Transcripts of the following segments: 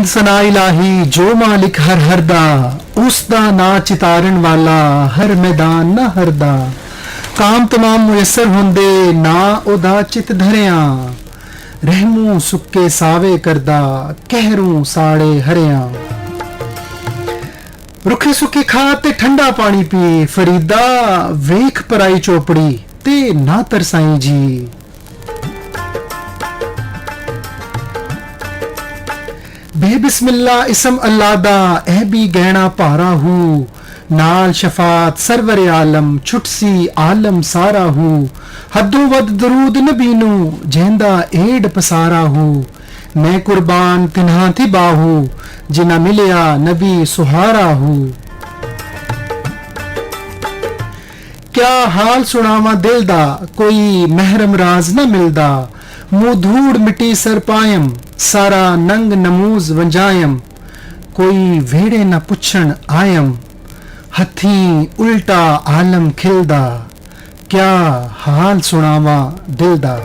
हम्द सना इलाही जो मालिक हर हरदा उसदा ना चितारन वाला हर मैदान ना हरदा काम तमाम मुयसर होंदे ना ओदा चित धरिया रहमू सुक्के सावे करदा कहरूं साड़े हरिया रुखे सुखे खा ते ठंडा पानी पी फरीदा वेख पराई चोपड़ी ते ना तरसाई जी बेबिस्मिल्ला इसम अल्लाह दा ऐ भी गहना पारा हूँ नाल शफात सरवर आलम छुटसी आलम सारा हूँ हदों वद दरूद नबीनू जेंदा एड पसारा हूँ मैं कुर्बान तिन्हा थी बाहू जिना मिलिया नबी सुहारा हूँ क्या हाल सुनावा दिल दा कोई महरम राज न मिलदा मुंह धूड़ मिट्टी सर पायम सारा नंग नमूज वंजायम कोई वेड़े न पुछण आयम हथी उल्टा आलम खिलदा क्या हाल सुनावा दिल दा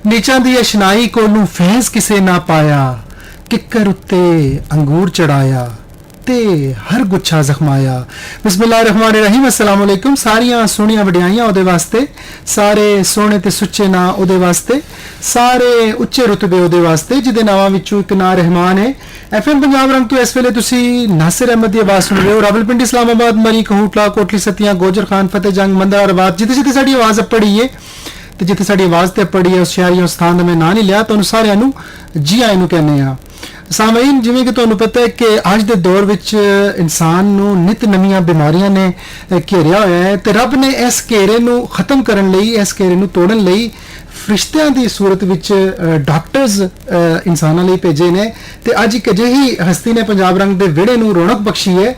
नीचा दी अशनाई कोनू फैज किसे ना पाया किकर उत्ते अंगूर चढ़ाया ते हर गुच्छा जख्माया बिस्मिल्लाहिर्रहमानिर्रहीम अस्सलाम वालेकुम सारियां सोहणियां वडियाइयां ओदे वास्ते सारे सोहणे ते सुच्चे ना ओदे वास्ते सारे उच्चे रुतबे ओदे वास्ते जिहदे नावां विचों एक नां रहमान है एफएम पंजाब रंग तो इस वेले तुसी नासिर अहमद दी आवाज़ सुन रहे हो रावलपिंडी इस्लामाबाद मरी कहूटला कोटली सतियां गोजर खान फतेह जंग मंदरा रवात जिथे जिथे साडी आवाज़ अपड़ी है ते जिथे साडी आवाज़ ते अपड़ी है उस शहर या स्थान दा मैं नां नहीं लिया तुहानूं सारिआं नूं जी आए नूं कहने आ सामईन जिवें कि तुहानूं पता है कि अज दे दौर विच इंसान नूं नित नवीआं बीमारियां ने घेरिया होया है ते रब ने इस घेरे नूं खत्म करन लई इस घेरे नूं तोड़न लई फरिश्तियां दी सूरत विच डॉक्टर्स इंसानां लई भेजे ने ते अज एक अजिही हस्ती ने पंजाब रंग दे विहड़े नूं रौनक बख्शी है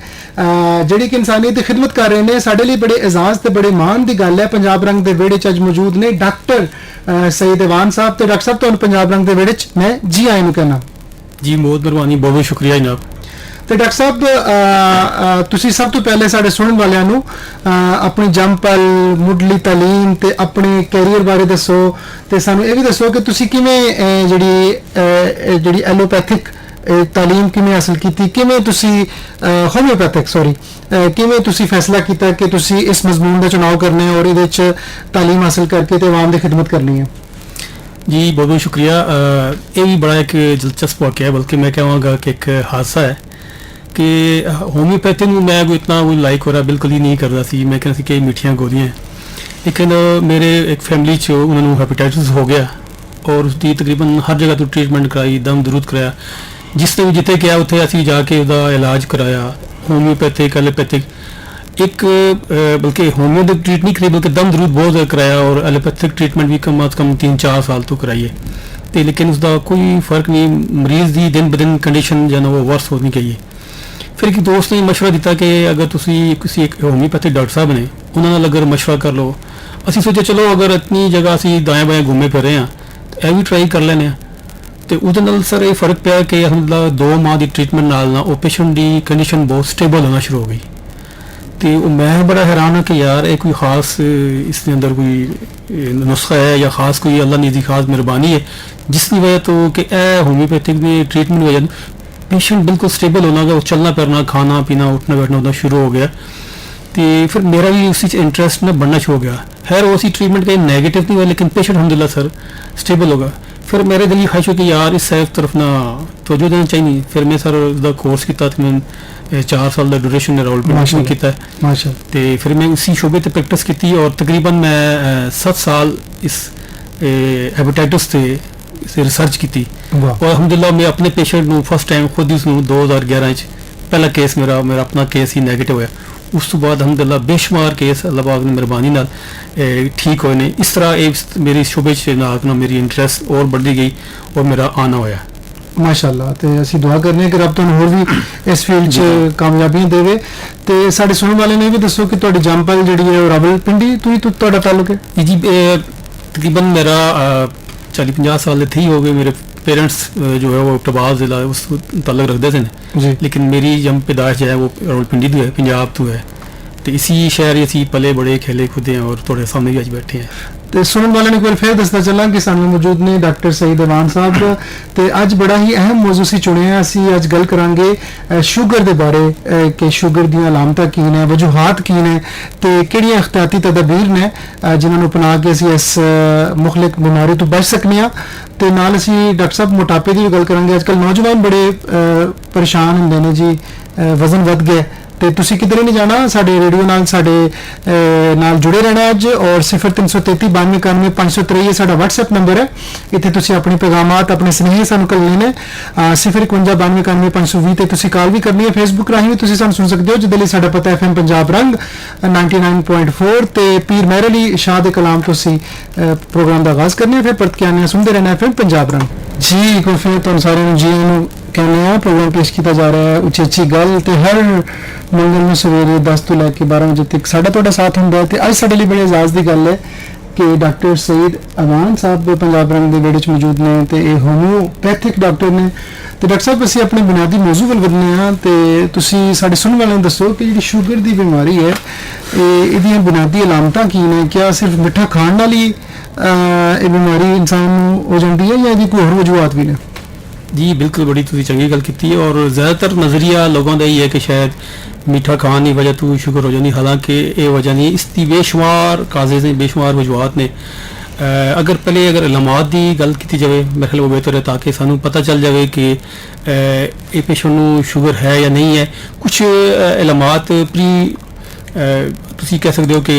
ਜਿਹੜੀ ਕਿ ਇਨਸਾਨੀਅਤ ਦੀ ਖਿਦਮਤ ਕਰ ਰਹੇ ਨੇ ਸਾਡੇ ਲਈ ਬੜੇ ਇਜ਼ਾਜ਼ ਤੇ ਬੜੇ ਮਾਣ ਦੀ ਗੱਲ ਹੈ ਪੰਜਾਬ ਰੰਗ ਦੇ ਵਿਹੜੇ 'ਚ ਅੱਜ ਮੌਜੂਦ ਨੇ ਡਾਕਟਰ ਸਈਦ ਇਵਾਨ ਸਾਹਿਬ ਤੇ ਡਾਕਟਰ ਸਾਹਿਬ ਤੁਹਾਨੂੰ ਪੰਜਾਬ ਰੰਗ ਦੇ ਵਿਹੜੇ 'ਚ ਮੈਂ ਜੀ ਆਇਆਂ ਨੂੰ ਕਹਿਣਾ जी बहुत मेहरबानी बहुत बहुत शुक्रिया जनाब ਤੇ ਡਾਕਟਰ ਸਾਹਿਬ ਤੁਸੀਂ ਸਭ ਤੋਂ ਪਹਿਲੇ ਸਾਡੇ ਸੁਣਨ ਵਾਲਿਆਂ ਨੂੰ ਆਪਣੀ ਜੰਮਪਲ ਮੁੱਢਲੀ ਤਾਲੀਮ ਤੇ ਆਪਣੇ ਕੈਰੀਅਰ ਬਾਰੇ ਦੱਸੋ ਤੇ ਸਾਨੂੰ ਇਹ ਵੀ ਦੱਸੋ ਕਿ ਤੁਸੀਂ ਕਿਵੇਂ ਜਿਹੜੀ ਐਲੋਪੈਥਿਕ ਤਾਲੀਮ ਕਿਵੇਂ ਹਾਸਲ ਕੀਤੀ ਕਿਵੇਂ ਤੁਸੀਂ ਹੋਮਿਓਪੈਥਿਕ ਕਿਵੇਂ ਤੁਸੀਂ ਫੈਸਲਾ ਕੀਤਾ ਕਿ ਤੁਸੀਂ ਇਸ ਮਜ਼ਮੂਨ ਦਾ ਚੁਣਾਵ ਕਰਨਾ ਹੈ ਔਰ ਇਹਦੇ 'ਚ ਤਾਲੀਮ ਹਾਸਲ ਕਰਕੇ ਤੇ ਆਵਾਮ ਦੀ ਖਿਦਮਤ ਕਰਨੀ ਹੈ जी बहुत बहुत शुक्रिया ये भी बड़ा एक दिलचस्प वाक़या है बल्कि मैं कहूँगा कि एक हादसा है कि होम्योपैथी में मैं कोई इतना कोई लाइक हो रहा बिल्कुल ही नहीं करता सी मैं कहना सी कि मीठियाँ गोलियाँ लेकिन मेरे एक फैमिली च उन्होंने हैपेटाइटिस हो गया और उसकी तकरीबन हर जगह तो ट्रीटमेंट कराई दम दरूद कराया जिसने भी जिते गया उत्थे असीं जाके उसका इलाज कराया होम्योपैथिक एलोपैथिक एक बल्कि होम्योपैथिक ट्रीट नहीं करी बल्कि दम दरूद बहुत कराया और एलोपैथिक ट्रीटमेंट भी कम अज कम 3-4 साल तो कराई है तो लेकिन उसका कोई फ़र्क नहीं मरीज़ की दिन ब दिन कंडीशन जो है वो वर्स होनी चाहिए फिर एक दोस्त ने मशवरा दिता कि अगर तुसी किसी एक होम्योपैथिक डॉक्टर साहब ने उन्होंने अगर मशवरा कर लो असी सोचे चलो अगर इतनी जगह असी दाएँ बाएँ घूमे फिर रहे हैं तो यह भी ट्राई कर लेने तो उसदे सर ये फर्क पिया कि मतलब 2 माह की ट्रीटमेंट नाल ना वो पेशेंट की कंडीशन बहुत स्टेबल होना शुरू हो गई तो मैं बड़ा हैरान हाँ कि यार ये कोई ख़ास इसके अंदर कोई नुस्खा है या ख़ास कोई अल्लाह ने दी खास मेहरबानी है जिसकी वजह तो कि होम्योपैथिक की ट्रीटमेंट की वजह पेशेंट बिल्कुल स्टेबल होना गया चलना फिरना खाना पीना उठना बैठना उतना शुरू हो गया तो फिर मेरा भी उसी इंटरेस्ट ना बढ़ना शुरू हो गया खैर उसी ट्रीटमेंट का नेगेटिव नहीं हुआ लेकिन पेशेंट अलहमदिल्ला सर स्टेबल होगा फिर मेरे दिल की ख्वाहिश हो कि यार इस तरफ ना तवज्जो देना चाहिए फिर मैं सर उसका कोर्स किया मैं 4 साल का ड्यूरेशन ने रोल किया तो फिर मैं उसी शोबे पर प्रैक्टिस की और तकरीबन मैं 7 साल इस हैपेटाइटिस से रिसर्च की और अलहमदिल्ला मैं अपने पेशेंट को फर्स्ट टाइम खुद ही 2011 पहला केस मेरा अपना केस ही नैगेटिव होया उस तो बाद अलहमदिल्ला बेशुमार केस अल्लाह पाक ने मेहरबानी नाल ठीक होए ने इस तरह मेरी शोबे ना मेरी इंटरेस्ट और बढ़ती गई और मेरा आना होया माशाअल्लाह ते असीं दुआ करने कि रब तुहानूं होर भी इस फील्ड 'च कामयाबियां देवे ते साडे सुणन वाले ने भी दसो कि तुहाडी जंमपल जिहड़ी है ओह रावलपिंडी तुहाडा ताल्लुक है जी तकरीबन मेरा 40-50 साल थे ही हो गए मेरे पेरेंट्स जो है वो टबाल ज़िला उस ताल्लुक रखते थे लेकिन मेरी जम पैदाइश जो है वो रावलपिंडी तो है पंजाब तो है तो इसी शहर असी पले बड़े खेले खुदे हैं और थोड़े सामने भी अज बैठे हैं ਤੇ ਸੁਣਨ ਵਾਲਿਆਂ ਨੂੰ ਇੱਕ ਵਾਰ ਫਿਰ ਦੱਸਦਾ ਚੱਲਾਂ ਕਿ ਸਾਨੂੰ ਮੌਜੂਦ ਨੇ ਡਾਕਟਰ ਸਈਦ ਅਵਾਨ ਸਾਹਿਬ ਤੇ ਅੱਜ ਬੜਾ ਹੀ ਅਹਿਮ ਮੌਜੂ ਸੀ ਚੁਣਿਆ। ਅਸੀਂ ਅੱਜ ਗੱਲ ਕਰਾਂਗੇ ਸ਼ੂਗਰ ਦੇ ਬਾਰੇ ਕਿ ਸ਼ੂਗਰ ਦੀਆਂ ਅਲਾਮਤਾਂ ਕੀ ਨੇ, ਵਜੂਹਾਤ ਕੀ ਨੇ ਤੇ ਕਿਹੜੀਆਂ ਇਖਤਿਆਤੀ ਤਦਾਬੀਰ ਨੇ ਜਿਨ੍ਹਾਂ ਨੂੰ ਅਪਣਾ ਕੇ ਅਸੀਂ ਇਸ ਮੁਖਲਿਕ ਬਿਮਾਰੀ ਤੋਂ ਬਚ ਸਕਨੇ ਆ। ਤੇ ਨਾਲ ਅਸੀਂ ਡਾਕਟਰ ਸਾਹਿਬ ਮੋਟਾਪੇ ਦੀ ਵੀ ਗੱਲ ਕਰਾਂਗੇ। ਅੱਜ ਕੱਲ੍ਹ ਨੌਜਵਾਨ ਬੜੇ ਪਰੇਸ਼ਾਨ ਹੁੰਦੇ ਨੇ ਜੀ, ਵਜ਼ਨ ਵੱਧ ਗਿਆ ਤੇ ਤੁਸੀਂ ਕਿਧਰੇ ਨਹੀਂ ਜਾਣਾ, ਸਾਡੇ ਰੇਡੀਓ ਨਾਲ ਸਾਡੇ ਨਾਲ ਜੁੜੇ ਰਹਿਣਾ ਅੱਜ। ਔਰ 0333 9291 523 ਇਹ ਸਾਡਾ WhatsApp ਨੰਬਰ ਹੈ। ਇੱਥੇ ਤੁਸੀਂ ਆਪਣੇ ਪੈਗਾਮਾਤ, ਆਪਣੇ ਸੁਨੇਹੇ ਸਾਨੂੰ ਘੱਲਣੇ ਨੇ। 051 9291 520 ਤੇ ਤੁਸੀਂ ਕਾਲ ਵੀ ਕਰਨੀ ਹੈ। ਫੇਸਬੁੱਕ ਰਾਹੀਂ ਵੀ ਤੁਸੀਂ ਸਾਨੂੰ ਸੁਣ ਸਕਦੇ ਹੋ, ਜਿਹਦੇ ਲਈ ਸਾਡਾ ਪਤਾ FM ਪੰਜਾਬ ਰੰਗ 99.4 ਤੇ ਪੀਰ ਮਹਿਰ ਅਲੀ ਸ਼ਾਹ ਦੇ ਕਲਾਮ ਤੋਂ ਅਸੀਂ ਪ੍ਰੋਗਰਾਮ ਦਾ ਆਗਾਜ਼ ਕਰਨੇ, ਫਿਰ ਪਰਤ ਕੇ ਆਨੇ ਸੁਣਦੇ ਰਹਿਣਾ FM ਪੰਜਾਬ ਰੰਗ ਜੀ। ਇੱਕ ਵਾਰ ਫਿਰ ਤੁਹਾਨੂੰ ਸਾਰਿਆਂ ਨੂੰ ਜੀ ਨੂੰ ਕਹਿੰਦੇ ਆ। ਪ੍ਰੋਗਰਾਮ ਪੇਸ਼ ਕੀਤਾ ਜਾ ਰਿਹਾ ਹੈ ਉੱਚੀ ਗੱਲ ਤੇ ਹਰ ਮੰਗਲ ਨੂੰ ਸਵੇਰੇ 10 ਤੋਂ ਲੈ ਕੇ 12 ਵਜੇ ਤੱਕ ਸਾਡਾ ਤੁਹਾਡਾ ਸਾਥ ਹੁੰਦਾ ਹੈ। ਤੇ ਅੱਜ ਸਾਡੇ ਲਈ ਬੜੇ ਇਜਾਜ਼ ਦੀ ਗੱਲ ਹੈ ਕਿ ਡਾਕਟਰ ਸਈਦ ਅਵਾਨ ਸਾਹਿਬ ਪੰਜਾਬ ਰੰਗ ਦੇ ਵਿਹੜੇ 'ਚ ਮੌਜੂਦ ਨੇ ਤੇ ਇਹ ਹੋਮਿਓਪੈਥਿਕ ਡਾਕਟਰ ਨੇ। ਤੇ ਡਾਕਟਰ ਸਾਹਿਬ ਅਸੀਂ ਆਪਣੇ ਬੁਨਿਆਦੀ ਮੌਜੂ ਵੱਲ ਵਧਨੇ ਆ ਤੇ ਤੁਸੀਂ ਸਾਡੇ ਸੁਣਨ ਵਾਲਿਆਂ ਨੂੰ ਦੱਸੋ ਕਿ ਜਿਹੜੀ ਸ਼ੂਗਰ ਦੀ ਬਿਮਾਰੀ ਹੈ ਇਹਦੀਆਂ ਬੁਨਿਆਦੀ ਅਲਾਮਤਾਂ ਕੀ ਨੇ? ਕਿਆ ਸਿਰਫ ਮਿੱਠਾ ਖਾਣ ਨਾਲ ਹੀ ਇਹ ਬਿਮਾਰੀ ਇਨਸਾਨ ਨੂੰ ਹੋ ਜਾਂਦੀ ਹੈ ਜਾਂ ਇਹਦੀ ਕੋਈ ਹੋਰ ਵਜੂਹਾਤ ਵੀ ਨੇ? जी बिल्कुल, बड़ी तुसी चंगी गल की। और ज़्यादातर नज़रिया लोगों का यही है कि शायद मीठा खान की वजह तो शुगर हो जानी, हालांकि ये वजह नहीं। इसकी बेशुमार काजेज़ ने, बेशुमार वजूहत ने। अगर पहले अगर इलामात की गल की जाए मेरे ख्याल वो बेहतर है, ताकि सानू पता चल जाए कि ये पेशेंट नू शुगर है या नहीं है। कुछ इलामात प्री तुसी कह सकते हो कि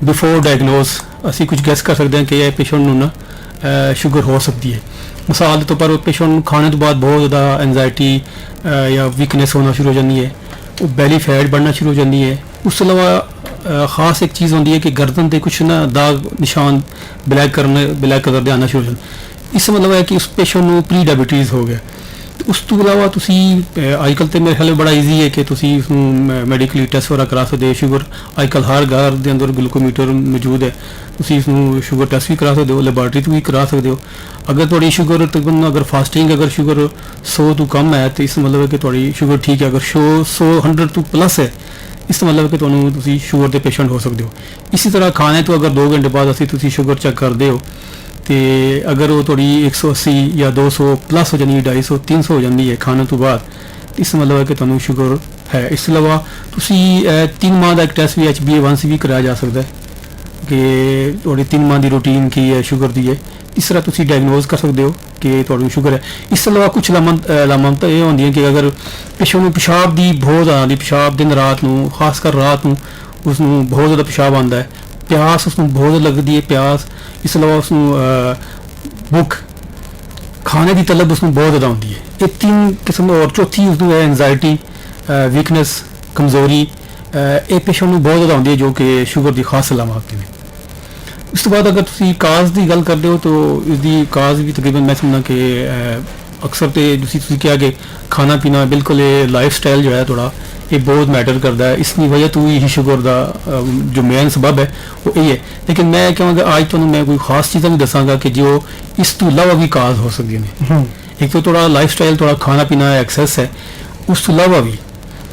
बिफोर डायग्नोज असी कुछ गैस कर सकते हैं कि यह पेशेंट नू ना शुगर हो सकती है। मिसाल के तौर पर पेशेंट खाने तो बाद बहुत ज़्यादा एनजाइटी या वीकनेस होना शुरू हो जाती है, वो बैली फैट बढ़ना शुरू हो जाती है। उस अलावा ख़ास एक चीज़ होती है कि गर्दन से कुछ ना दाग निशान ब्लैक कलर के आना शुरू हो जाते। इस मतलब है कि उस पेशेंट को प्री डायबिटीज़ हो गया। उस तो इलावा तुसी अजकल तो मेरे ख्याल बड़ा ईजी है कि तुसी मैडिकली टैस्ट वगैरह करा सकते हो। शुगर अजकल हर घर के अंदर ग्लूकोमीटर मौजूद है, तुसी इसनूं शुगर टैस्ट भी करा सकते हो, लैबोरेटरी तो भी करा सकते हो। अगर थोड़ी शुगर तकरीबन अगर फास्टिंग अगर शुगर 100 तो कम है तो इस मतलब है कि थोड़ी शुगर ठीक है। अगर 100 तो प्लस है इस मतलब है कि तुसी शुगर के पेशेंट हो सकते हो। इसी तरह खाने तो अगर 2 घंटे बाद असी तुसी शुगर चेक करते हो तो अगर वो थोड़ी 180 या 200 प्लस हो जाती है, 250 300 हो जाती है खाने तो बाद, इस मतलब है कि तुहानू शुगर है। इस अलावा तुसी 3 माह का एक टेस्ट भी HbA1c भी कराया जा सकता है कि थोड़ी 3 माह की रूटीन की है शुगर की है। इस तरह तुसी डायग्नोज कर सकते हो कि तुहानू शुगर है। इस अलावा कुछ अलामत ये होंगी कि अगर पेशेंट नू पेशाब की बहुत ज़्यादा पेशाब दिन रात नू, खासकर रात नू उसनू बहुत ज़्यादा पेशाब आता है, प्यास उसनू बहुत ज़्यादा लगती है प्यास। इस अलावा उसनू भुख, खाने की तलब उसनू बहुत ज़्यादा होती है। ये 3 किस्म। और चौथी उसनू है एनजाइटी, वीकनेस, कमज़ोरी। ये पेशेंट नू बहुत ज़्यादा होती है जो कि शुगर की खास अलामत ने। उस तो बाद अगर तुसी काज की गल करते हो तो इसकी काज भी तकरीबन मैं समझना कि अक्सर तो तुसी क्या कि खाना पीना बिल्कुल लाइफ स्टाइल जो है थोड़ा ये बहुत मैटर करता है। इसकी वजह तो ही शुगर का जो मेन सबब है वो यही है। लेकिन मैं कहूँगा आज तो मैं कोई खास चीज़ें भी दसांगा कि जो इस तो इलावा भी काज हो सकती हैं। एक तो थोड़ा लाइफ स्टाइल, थोड़ा खाना पीना एक्सेस है, उस तो इलावा भी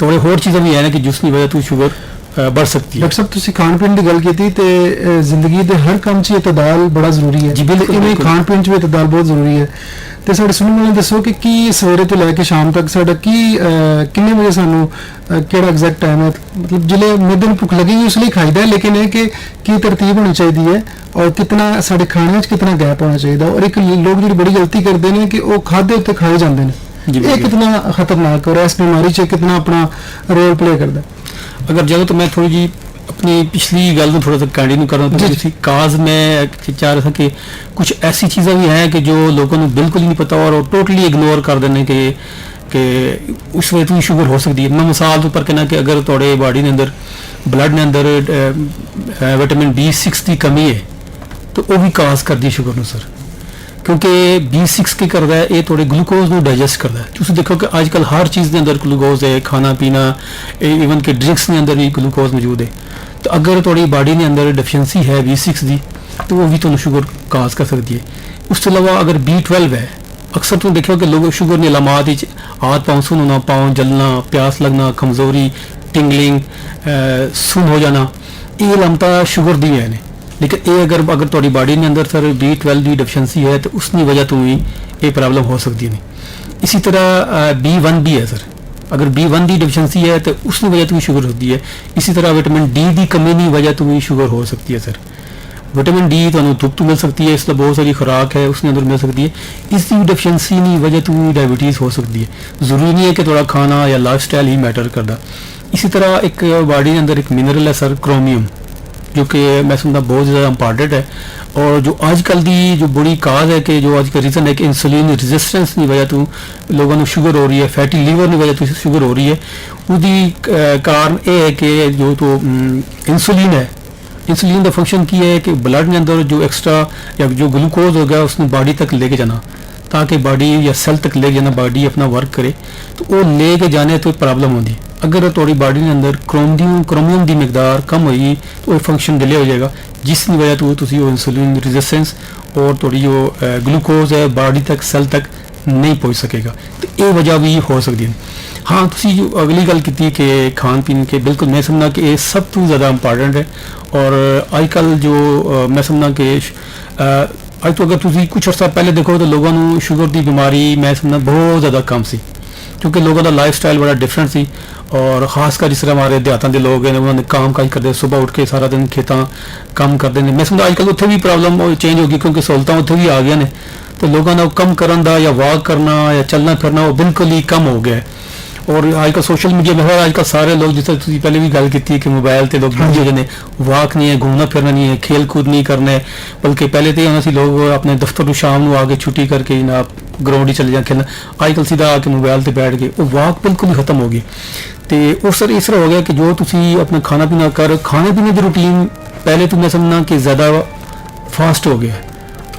थोड़े होर चीज़ें भी है ना कि जिसकी वजह तो शुगर बढ़ सकती है। डॉक्टर साहब तुसी खान पीन की गल की ते जिंदगी के हर काम च इतदाल बड़ा जरूरी है जी। बिल्कुल खान पीन च भी इतदाल बहुत जरूरी है। तो साढ़े सुनने वाले दसो कि की सवेरे तो लैके शाम तक साडा की किन्ने बजे सानू केड़ा एग्जैक्ट टाइम है, मतलब जिले मिड दिन भुख लगेगी उसलिए खाईदा है, लेकिन है कि की तरतीब होनी चाहिए है और कितना साडे खाने च कितना गैप होना चाहिए। और एक लोग जो बड़ी गलती करते हैं कि वो खादे उत्ते खाए जाते हैं, ये कितना खतरनाक और इस बीमारी च कितना अपना रोल प्ले करता है। अगर जगह तो मैं थोड़ी जी अपनी पिछली गल को थोड़ा सा कंटिन्यू करना तो काज में चाह रहा था कि कुछ ऐसी चीज़ें भी हैं कि जो लोगों को बिल्कुल ही नहीं पता और टोटली इग्नोर कर देने के उस वजह तो शुगर हो सकती है। मैं मिसाल के ऊपर कहना कि अगर थोड़े बॉडी के अंदर ब्लड के अंदर विटामिन B6 की कमी है तो वो भी काज करती है शुगर में सर, क्योंकि B6 की करता है ये थोड़े ग्लूकोज को डाइजेस्ट करता है। तुम देखो कि आजकल हर चीज़ के अंदर ग्लूकोज है, खाना पीना, इवन के ड्रिंक्स के अंदर भी ग्लूकोज मौजूद है। तो अगर थोड़ी बॉडी के अंदर डिफिशेंसी है B6 की तो वो भी तुम्हें शुगर काज कर सकती है। उसके अलावा अगर B12 है, अक्सर तुम देखो कि लोग शुगर की अलामत हाथ पाँव सुन होना, पाँव जलना, प्यास लगना, कमज़ोरी, टिंगलिंग, सुन हो जाना, ये अलामत शुगर दी है। लेकिन ये अगर अगर ਤੁਹਾਡੀ ਬਾਡੀ ਦੇ ਅੰਦਰ ਸਰ B12 ਦੀ ਡਿਫੀਸ਼ੀਐਂਸੀ ਹੈ ਤੇ ਉਸ ਦੀ ਵਜ੍ਹਾ ਤੋਂ ਵੀ ਇਹ ਪ੍ਰੋਬਲਮ ਹੋ ਸਕਦੀ ਹੈ। इसी तरह B1 भी है सर, अगर B1 की डिफिशेंसी है तो उसकी वजह तो भी शुगर होती है। इसी तरह विटामिन डी की कमी की वजह तो भी शुगर हो सकती है सर। विटामिन डी तो धुप तो मिल सकती है, इसलिए बहुत सारी खुराक है उसके अंदर मिल सकती है। इसकी डिफिशेंसी की वजह तो भी डायबिटीज़ हो सकती है। ज़रूरी नहीं है कि थोड़ा खाना या लाइफ स्टाइल ही मैटर करता। इसी तरह एक बॉडी के अंदर एक मिनरल है सर, क्रोमियम, जो कि मैं समझता बहुत ज़्यादा इंपॉर्टेंट है। और जो आजकल की जो बड़ी काज है कि जो आज का रीज़न है कि इंसुलिन रेजिस्टेंस की वजह तो लोगों को शुगर हो रही है, फैटी लीवर की वजह तो शुगर हो रही है। उसकी कारण ये है कि जो तो इंसुलिन है, इंसुलिन का फंक्शन की है कि ब्लड के अंदर जो एक्स्ट्रा या जो ग्लूकोज हो गया उसने बॉडी तक लेके जाना, ताकि बॉडी या सेल तक लेके जाना, बॉडी अपना वर्क करे। तो वो लेके जाने तो प्रॉब्लम होती। अगर थोड़ी बॉडी के अंदर क्रोमियम की मकदार कम होगी तो वो फंक्शन डिले हो जाएगा, जिसकी वजह तो तुसी वो इंसुलिन रेजिस्टेंस और थोड़ी जो ग्लूकोज है बॉडी तक सेल तक नहीं पहुंच सकेगा। तो ये वजह भी हो सकती है। हाँ, तुसी जो अगली गल की कि खान पीन के, बिल्कुल मैं समझना कि ये सब तो ज़्यादा इंपॉर्टेंट है। और आजकल जो मैं समझना कि अज तो अगर तुसी कुछ अर्सा पहले देखो तो लोगों को शुगर की बीमारी मैं समझना बहुत ज़्यादा कम सी, क्योंकि लोगों का लाइफ स्टाइल बड़ा डिफरेंट सी। और खासकर जिस तरह हमारे देहातों के लोग हैं उन्होंने काम काज करते, सुबह उठ के सारा दिन खेतों काम करते हैं। मैं समझा अजकल उत्थे भी प्रॉब्लम चेंज हो गई, क्योंकि सहूलत उत्थे भी आ गई ने, तो लोगों का कम करन दा या वॉक करना या चलना फिरना वो बिल्कुल ही कम हो गया है। और आजकल सोशल मीडिया में आजकल सारे लोग, जिस तरह पहले भी गल की कि मोबाइल से लोग बिजी हो जाते, वॉक नहीं है, घूमना फिरना नहीं है, खेल कूद नहीं करना है। बल्कि पहले तो होना सी लोग अपने दफ्तर शाम को आके छुट्टी करके ना ग्राउंड ही चले जाए खेलना, आजकल सीधा आके मोबाइल से बैठ गए, वो वॉक बिल्कुल ही खत्म हो गई। तो उस सर इस तरह हो गया कि जो तुसी अपना खाना पीना कर, खाने पीने की रूटीन पहले तो मैं समझना कि ज़्यादा फास्ट हो गया,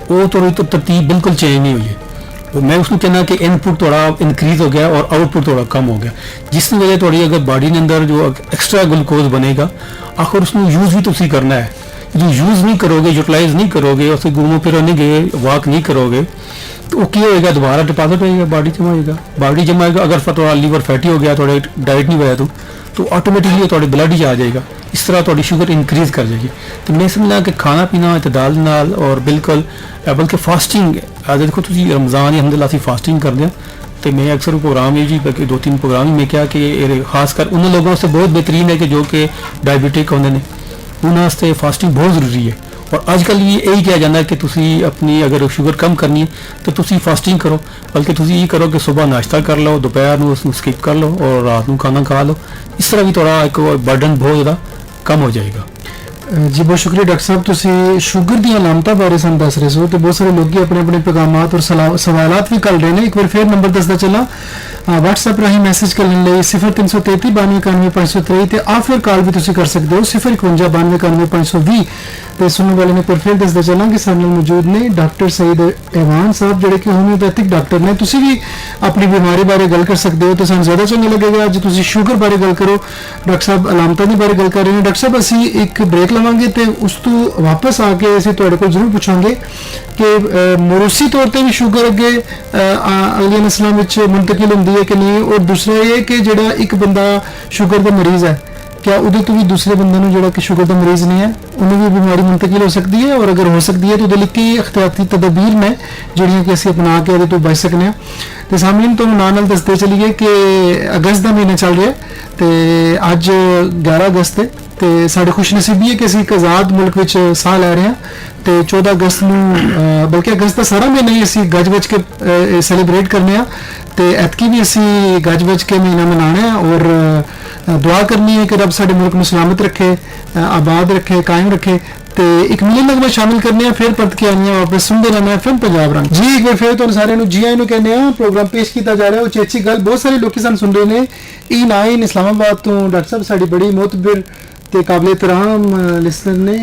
वो तो तरतीब बिल्कुल चेंज नहीं हुई है। तो मैं उसको कहना कि इनपुट थोड़ा इंक्रीज हो गया और आउटपुट थोड़ा कम हो गया, जिसकी वजह थोड़ी अगर बॉडी के अंदर जो एक्स्ट्रा ग्लूकोज बनेगा आखिर उसमें यूज़ भी तुसी करना है। जो यूज़ नहीं करोगे, यूटिलाइज नहीं करोगे, उससे घूमो फिरो नहीं गए, वॉक नहीं करोगे, तो वो क्या होएगा, दोबारा डिपॉजिट होएगा, बॉडी जमाएगा, बॉडी जमाएगा। अगर थोड़ा लीवर फैटी हो गया, थोड़ा डाइट नहीं होया तो ऑटोमेटिकली थोड़े ब्लड ही आ जाएगा, इस तरह थोड़ी शुगर इंक्रीज कर जाएगी। तो मैं समझना कि खाना पीना इतदाल नाल और बिल्कुल बल्कि फास्टिंग, आज देखो तुम रमज़ान ही अलहमदुलिल्लाह असीं फास्टिंग करते हैं। तो मैं अक्सर प्रोग्राम ही जी बल्कि 2-3 प्रोग्राम ही मैं क्या कि खासकर उन लोगों से बहुत बेहतरीन है कि जो कि डायबिटिक होंगे ने, उन्होंने फास्टिंग बहुत ज़रूरी है। और आजकल ये यही किया जाता है कि तुसी अपनी अगर शुगर कम करनी है तो तुसी फास्टिंग करो, बल्कि तुसी ये करो कि सुबह नाश्ता कर लो, दोपहर में उसमें स्किप कर लो और रात में खाना खा लो। इस तरह भी थोड़ा एक बर्डन बहुत ज़्यादा कम हो जाएगा। जी बहुत शुक्रिया डॉक्टर साहब, तुसी शुगर दी अलामतां बारे सन दस रहे हो, तो बहुत सारे लोग अपने अपने पैगामात और सवालात भी कर रहे हैं। एक बार फिर नंबर दसदा चला व्हाट्सएप राही मैसेज करने लिए 0333 92 91 523 ते आ फिर कॉल भी तुसी कर सकते हो 051 92 91 520। तो सुनने वाले ने पर फिर दसदा चला कि सामने मौजूद ने डॉक्टर सईद ऐवान साहब जोड़े कि होम्योपैथिक डॉक्टर ने। तुसी भी अपनी बीमारी बारे गल कर सकते हो, तो सानू ज़्यादा चंगा लगेगा अज तुसी शुगर बारे गल करो, डॉक्टर साहब अलामतां दी बारे गल कर रहे हैं। डॉक्टर साहब असी एक ब्रेक लवांगे तो उस तो वापस आके असीं तुहाडे कोल जरूर पुछांगे कि मरूसी तौर पर भी शुगर अगे अगली नस्लों में मुंतकिल होंदी है कि नहीं, और दूसरा ये कि जिहड़ा एक बंदा शुगर का मरीज है, क्या उहदे तो भी दूसरे बंदे नूं जिहड़ा कि शुगर का मरीज नहीं है उन्हें भी बीमारी मुंतकिल हो सकती है, और अगर हो सकती है तो उहदे लई की एहतियाती तदबीर ने जिहड़ियां कि असीं अपना के उहदे तो बच सकने हैं। तो सामने तो नाल नाल दसदे चलीए कि अगस्त का महीना चल रहा है, तो अज 11 अगस्त है, तो साढ़े खुशनसीबी है कि असीं एक आज़ाद मुल्क विच साह लै रहे हैं। तो 14 अगस्त नूं बल्कि अगस्त का सारा महीना ही असीं गज बज के सैलीब्रेट करने, तो ऐतकी भी असीं गज बज के महीना मनाना है और दुआ करनी है कि रब साडे मुल्क में सलामत रखे, आबाद रखे, कायम रखे। तो एक मिलियन नगमा शामिल करने, फिर परत के आने वापस सुनते रहना है फिर पंजाब रंग। जी एक बार फिर तो सारे जी आए कहने प्रोग्राम पेश किया जा रहा है, उचेची गल बहुत सारे लोग सन सुन रहे हैं। E9 इस्लामाबाद तो डॉक्टर साहब साड़ी बड़ी मोतबिर ते काबिल एहतराम लिसनर ने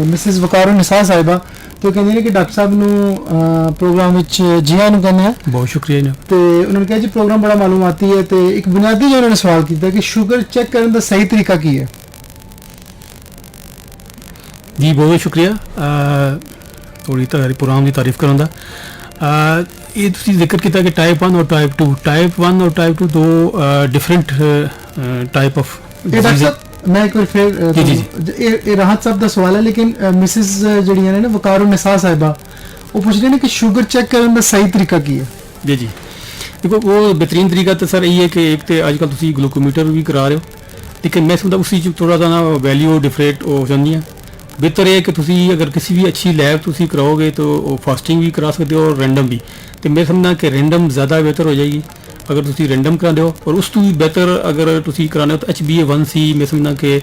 मिसिज वकार निसा साहिबा, तो कहते हैं कि डॉक्टर साहब नूं प्रोग्राम विच जी आए कहने हैं। बहुत शुक्रिया जी। तो उन्होंने कहा जी प्रोग्राम बड़ा मालूमाती है, तो एक बुनियादी जो उन्होंने सवाल किया कि शुगर चेक करने का सही तरीका की है। जी बहुत शुक्रिया थोड़ी प्रोग्राम की तारीफ करन दा। ये तुसीं जिक्र किया कि टाइप 1 और टाइप 2 और टाइप 2 दो डिफरेंट टाइप ऑफ ਮੈਂ ਇੱਕ ਵਾਰ ਫਿਰ ਜੀ, ਜੀ, ਇਹ ਰਾਹਤ ਸਾਹਿਬ ਦਾ ਸਵਾਲ ਹੈ, ਲੇਕਿਨ ਮਿਸਿਸ ਜਿਹੜੀਆਂ ਨੇ ਨਾ ਵਕਾਰੁ ਨਿਸਾ ਸਾਹਿਬਾ, ਉਹ ਪੁੱਛ ਰਹੇ ਨੇ ਕਿ ਸ਼ੂਗਰ ਚੈੱਕ ਕਰਨ ਦਾ ਸਹੀ ਤਰੀਕਾ ਕੀ ਹੈ? ਜੀ ਜੀ देखो वो बेहतरीन तरीका तो सर यही है कि एक तो अजकल तुम ग्लूकोमीटर भी करा रहे हो, लेकिन मैं समझदा उसी थोड़ा सा ना वैल्यू डिफरेंट हो जाती है। बेहतर है कि तुम अगर किसी भी अच्छी लैब तुम कराओगे तो फास्टिंग भी करा सकते हो और रैंडम भी, तो मैं समझना कि रैंडम ज़्यादा बेहतर हो जाएगी अगर तुम रैंडम कराते हो। और उस तो भी बेहतर अगर तुम कराने हो तो HbA1c मैं समझना कि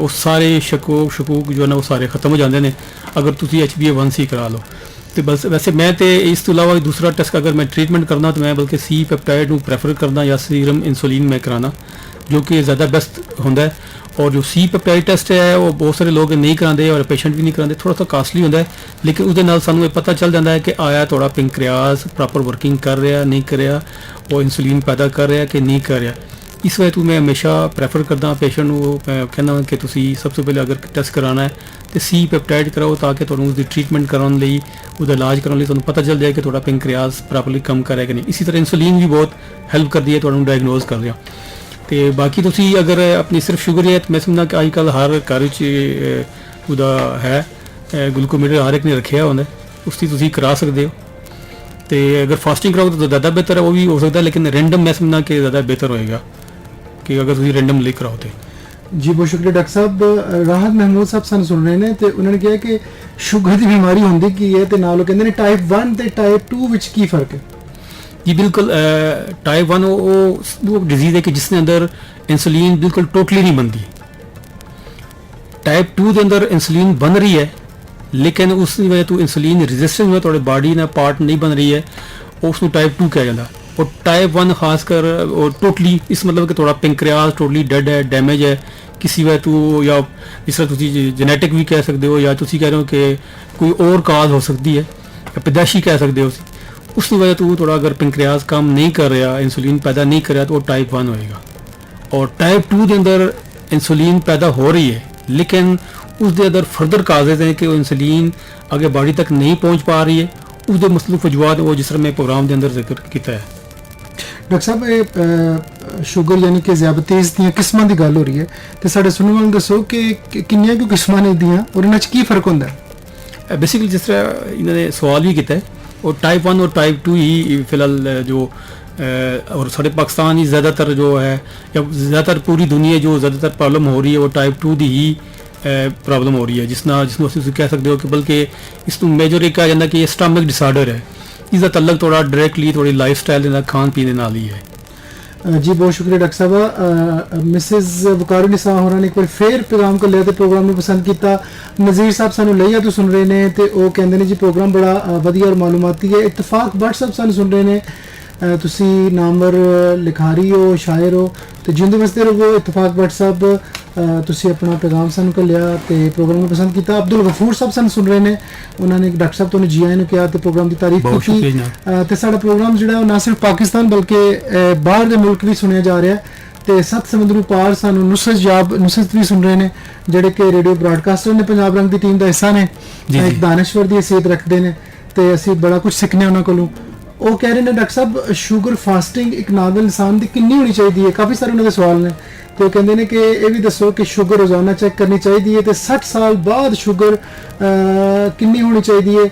उस सारे शकूक जो है ना वो सारे ख़त्म हो जाते हैं अगर तुम HbA1c करा लो। तो बस वैसे मैं तो इस तो अलावा दूसरा टेस्ट अगर मैं ट्रीटमेंट करना तो मैं बल्कि C पेप्टाइड प्रैफर करना या सीरम इंसुलिन में कराना, जो कि ज़्यादा बेस्ट होता है। और जो C पेप्टाइड टेस्ट है वो बहुत सारे लोग नहीं कराते और पेशेंट भी नहीं कराते, थोड़ा सा कास्टली होता है, लेकिन उसके नाल सानू ये पता चल जाता है कि आया थोड़ा पेनक्रियास प्रॉपर वर्किंग कर रहा नहीं कर रहा, वो इंसुलिन पैदा कर रहा कि नहीं कर रहा। इस वजह तो मैं हमेशा प्रैफर करता पेशेंट को कहना कि तुसी सबसे पहले अगर टेस्ट कराना है तो C पेप्टाइड कराओ, ताकि तुहानू उसकी ट्रीटमेंट कराने लई उसका इलाज कराने लई तुहानू पता चल जाए कि थोड़ा पेनक्रियास प्रॉपरली कम कर रहा है कि नहीं। इसी तरह इंसुलिन भी बहुत हेल्प करती है तुहानू डायग्नोज कर दिया। तो बाकी तुसी अगर अपनी सिर्फ शुगर है तो मैं समझना कि अजकल हर घर उसका है ग्लूकोमीटर हर एक ने रखा होंगे, उसकी तुसी करा सकते हो। तो अगर फास्टिंग कराओगे तो ज़्यादा बेहतर है, वो भी हो सकता है, लेकिन रैंडम मैं समझना कि ज़्यादा बेहतर होएगा कि अगर तुम रैंडम ले कराओ तो। जी बहुत शुक्रिया डॉक्टर साहब। राहत महमूद साहब सन सुन रहे हैं तो उन्होंने कहा कि शुगर की बीमारी होंदी की है, तो नाल कहते हैं टाइप 1 ते टाइप 2 विच की फर्क है? जी बिल्कुल, टाइप 1 वो डिजीज़ है कि जिसके अंदर इंसुलिन बिल्कुल टोटली नहीं बनती। टाइप 2 के अंदर इंसुलिन बन रही है, लेकिन उस वजह तो इंसुलिन रेजिस्टेंस में थोड़े बॉडी ना पार्ट नहीं बन रही है, उसको टाइप 2 कहा जाता। और टाइप 1 खासकर और टोटली इस मतलब कि थोड़ा पेनक्रियास टोटली डेड है, डैमेज है किसी वजह तो, या जिस तरह तुम जेनेटिक भी कह सकते हो, या तुम कह रहे हो कि कोई और काज हो सकती है, या पैदाशी कह सकते हो, उसकी वजह तो थोड़ा अगर पेनक्रियास काम नहीं कर रहा, इंसुलिन पैदा नहीं कर रहा, तो वो टाइप 1 होएगा। और टाइप 2 के अंदर इंसुलिन पैदा हो रही है, लेकिन उसके अंदर फर्दर काजेज हैं कि वो इंसुलिन आगे बॉडी तक नहीं पहुँच पा रही है, उसके मुख्तलिफ वजूहत वो जिस तरह मैं प्रोग्राम के अंदर जिक्र किया है। डॉक्टर साहब ये शुगर यानी कि ज़ियाबतीज़ दी किस्मां दी गल हो रही है, तो साढ़े सुनने वाले दसो कि किन्नियां क्यों किस्मां ने दियां और इन्हां च की फर्क होंदा है? बेसिकली जिस तरह इन्होंने सवाल भी किया है, और टाइप 1 और टाइप 2 ही फिलहाल जो और साढ़े पाकिस्तान ही ज़्यादातर जो है, या ज़्यादातर पूरी दुनिया जो ज़्यादातर प्रॉब्लम हो रही है वो टाइप 2 दी ही प्रॉब्लम हो रही है, जिसनों तुसीं कह सकते हो कि बल्कि इसको मेजर एक कहा जाता कि ये स्टमक डिसऑर्डर है। इसका तल्लक थोड़ा डायरेक्टली थोड़ी लाइफ स्टाइल खान पीने नाल ही है। जी बहुत शुक्रिया डॉक्टर साहब। मिसिज वकारू निसा होना ने एक बार फिर प्रोग्राम को लिया, तो प्रोग्राम में पसंद किया। नज़ीर साहब सानू लइया तो सुन रहे हैं, तो वो कहते हैं जी प्रोग्राम बड़ा वधिया और मालूमाती है। इतफाक भट्ट साहब सानू सुन रहे हैं, तुसी नामवर लिखारी हो, शायर हो, तो जिंदे वसते रहो। इतफाक भट्ट साहब तुसी अपना पैगाम सानू को लिया तो प्रोग्राम में पसंद किया। अब्दुल गफूर साहब सानू सुन रहे हैं, उन्होंने डॉक्टर साहब तो जी आई ने कहा, तो प्रोग्राम की तारीफ की। तो साडा प्रोग्राम जो ना सिर्फ पाकिस्तान बल्कि बाहर के मुल्क भी सुनिया जा रहा है। तो 7 समुद्र पार सानू नुसरत भी सुन रहे हैं, ਜਿਹੜੇ कि रेडियो ब्रॉडकास्टर ने पंजाब रंग की टीम का हिस्सा ने, एक दानश्वर की हैसियत रखते हैं, तो असी बड़ा कुछ सीखने उन्होंने कोलों। वो कह रहे हैं डॉक्टर साहब शुगर फास्टिंग एक नार्मल इंसान की कितनी होनी चाहिए? काफ़ी सारे उन्होंने सवाल ने, तो कहते हैं कि ये भी दसो कि शुगर रोजाना चेक करनी चाहिए, तो 60 साल बाद शुगर कितनी होनी चाहिए?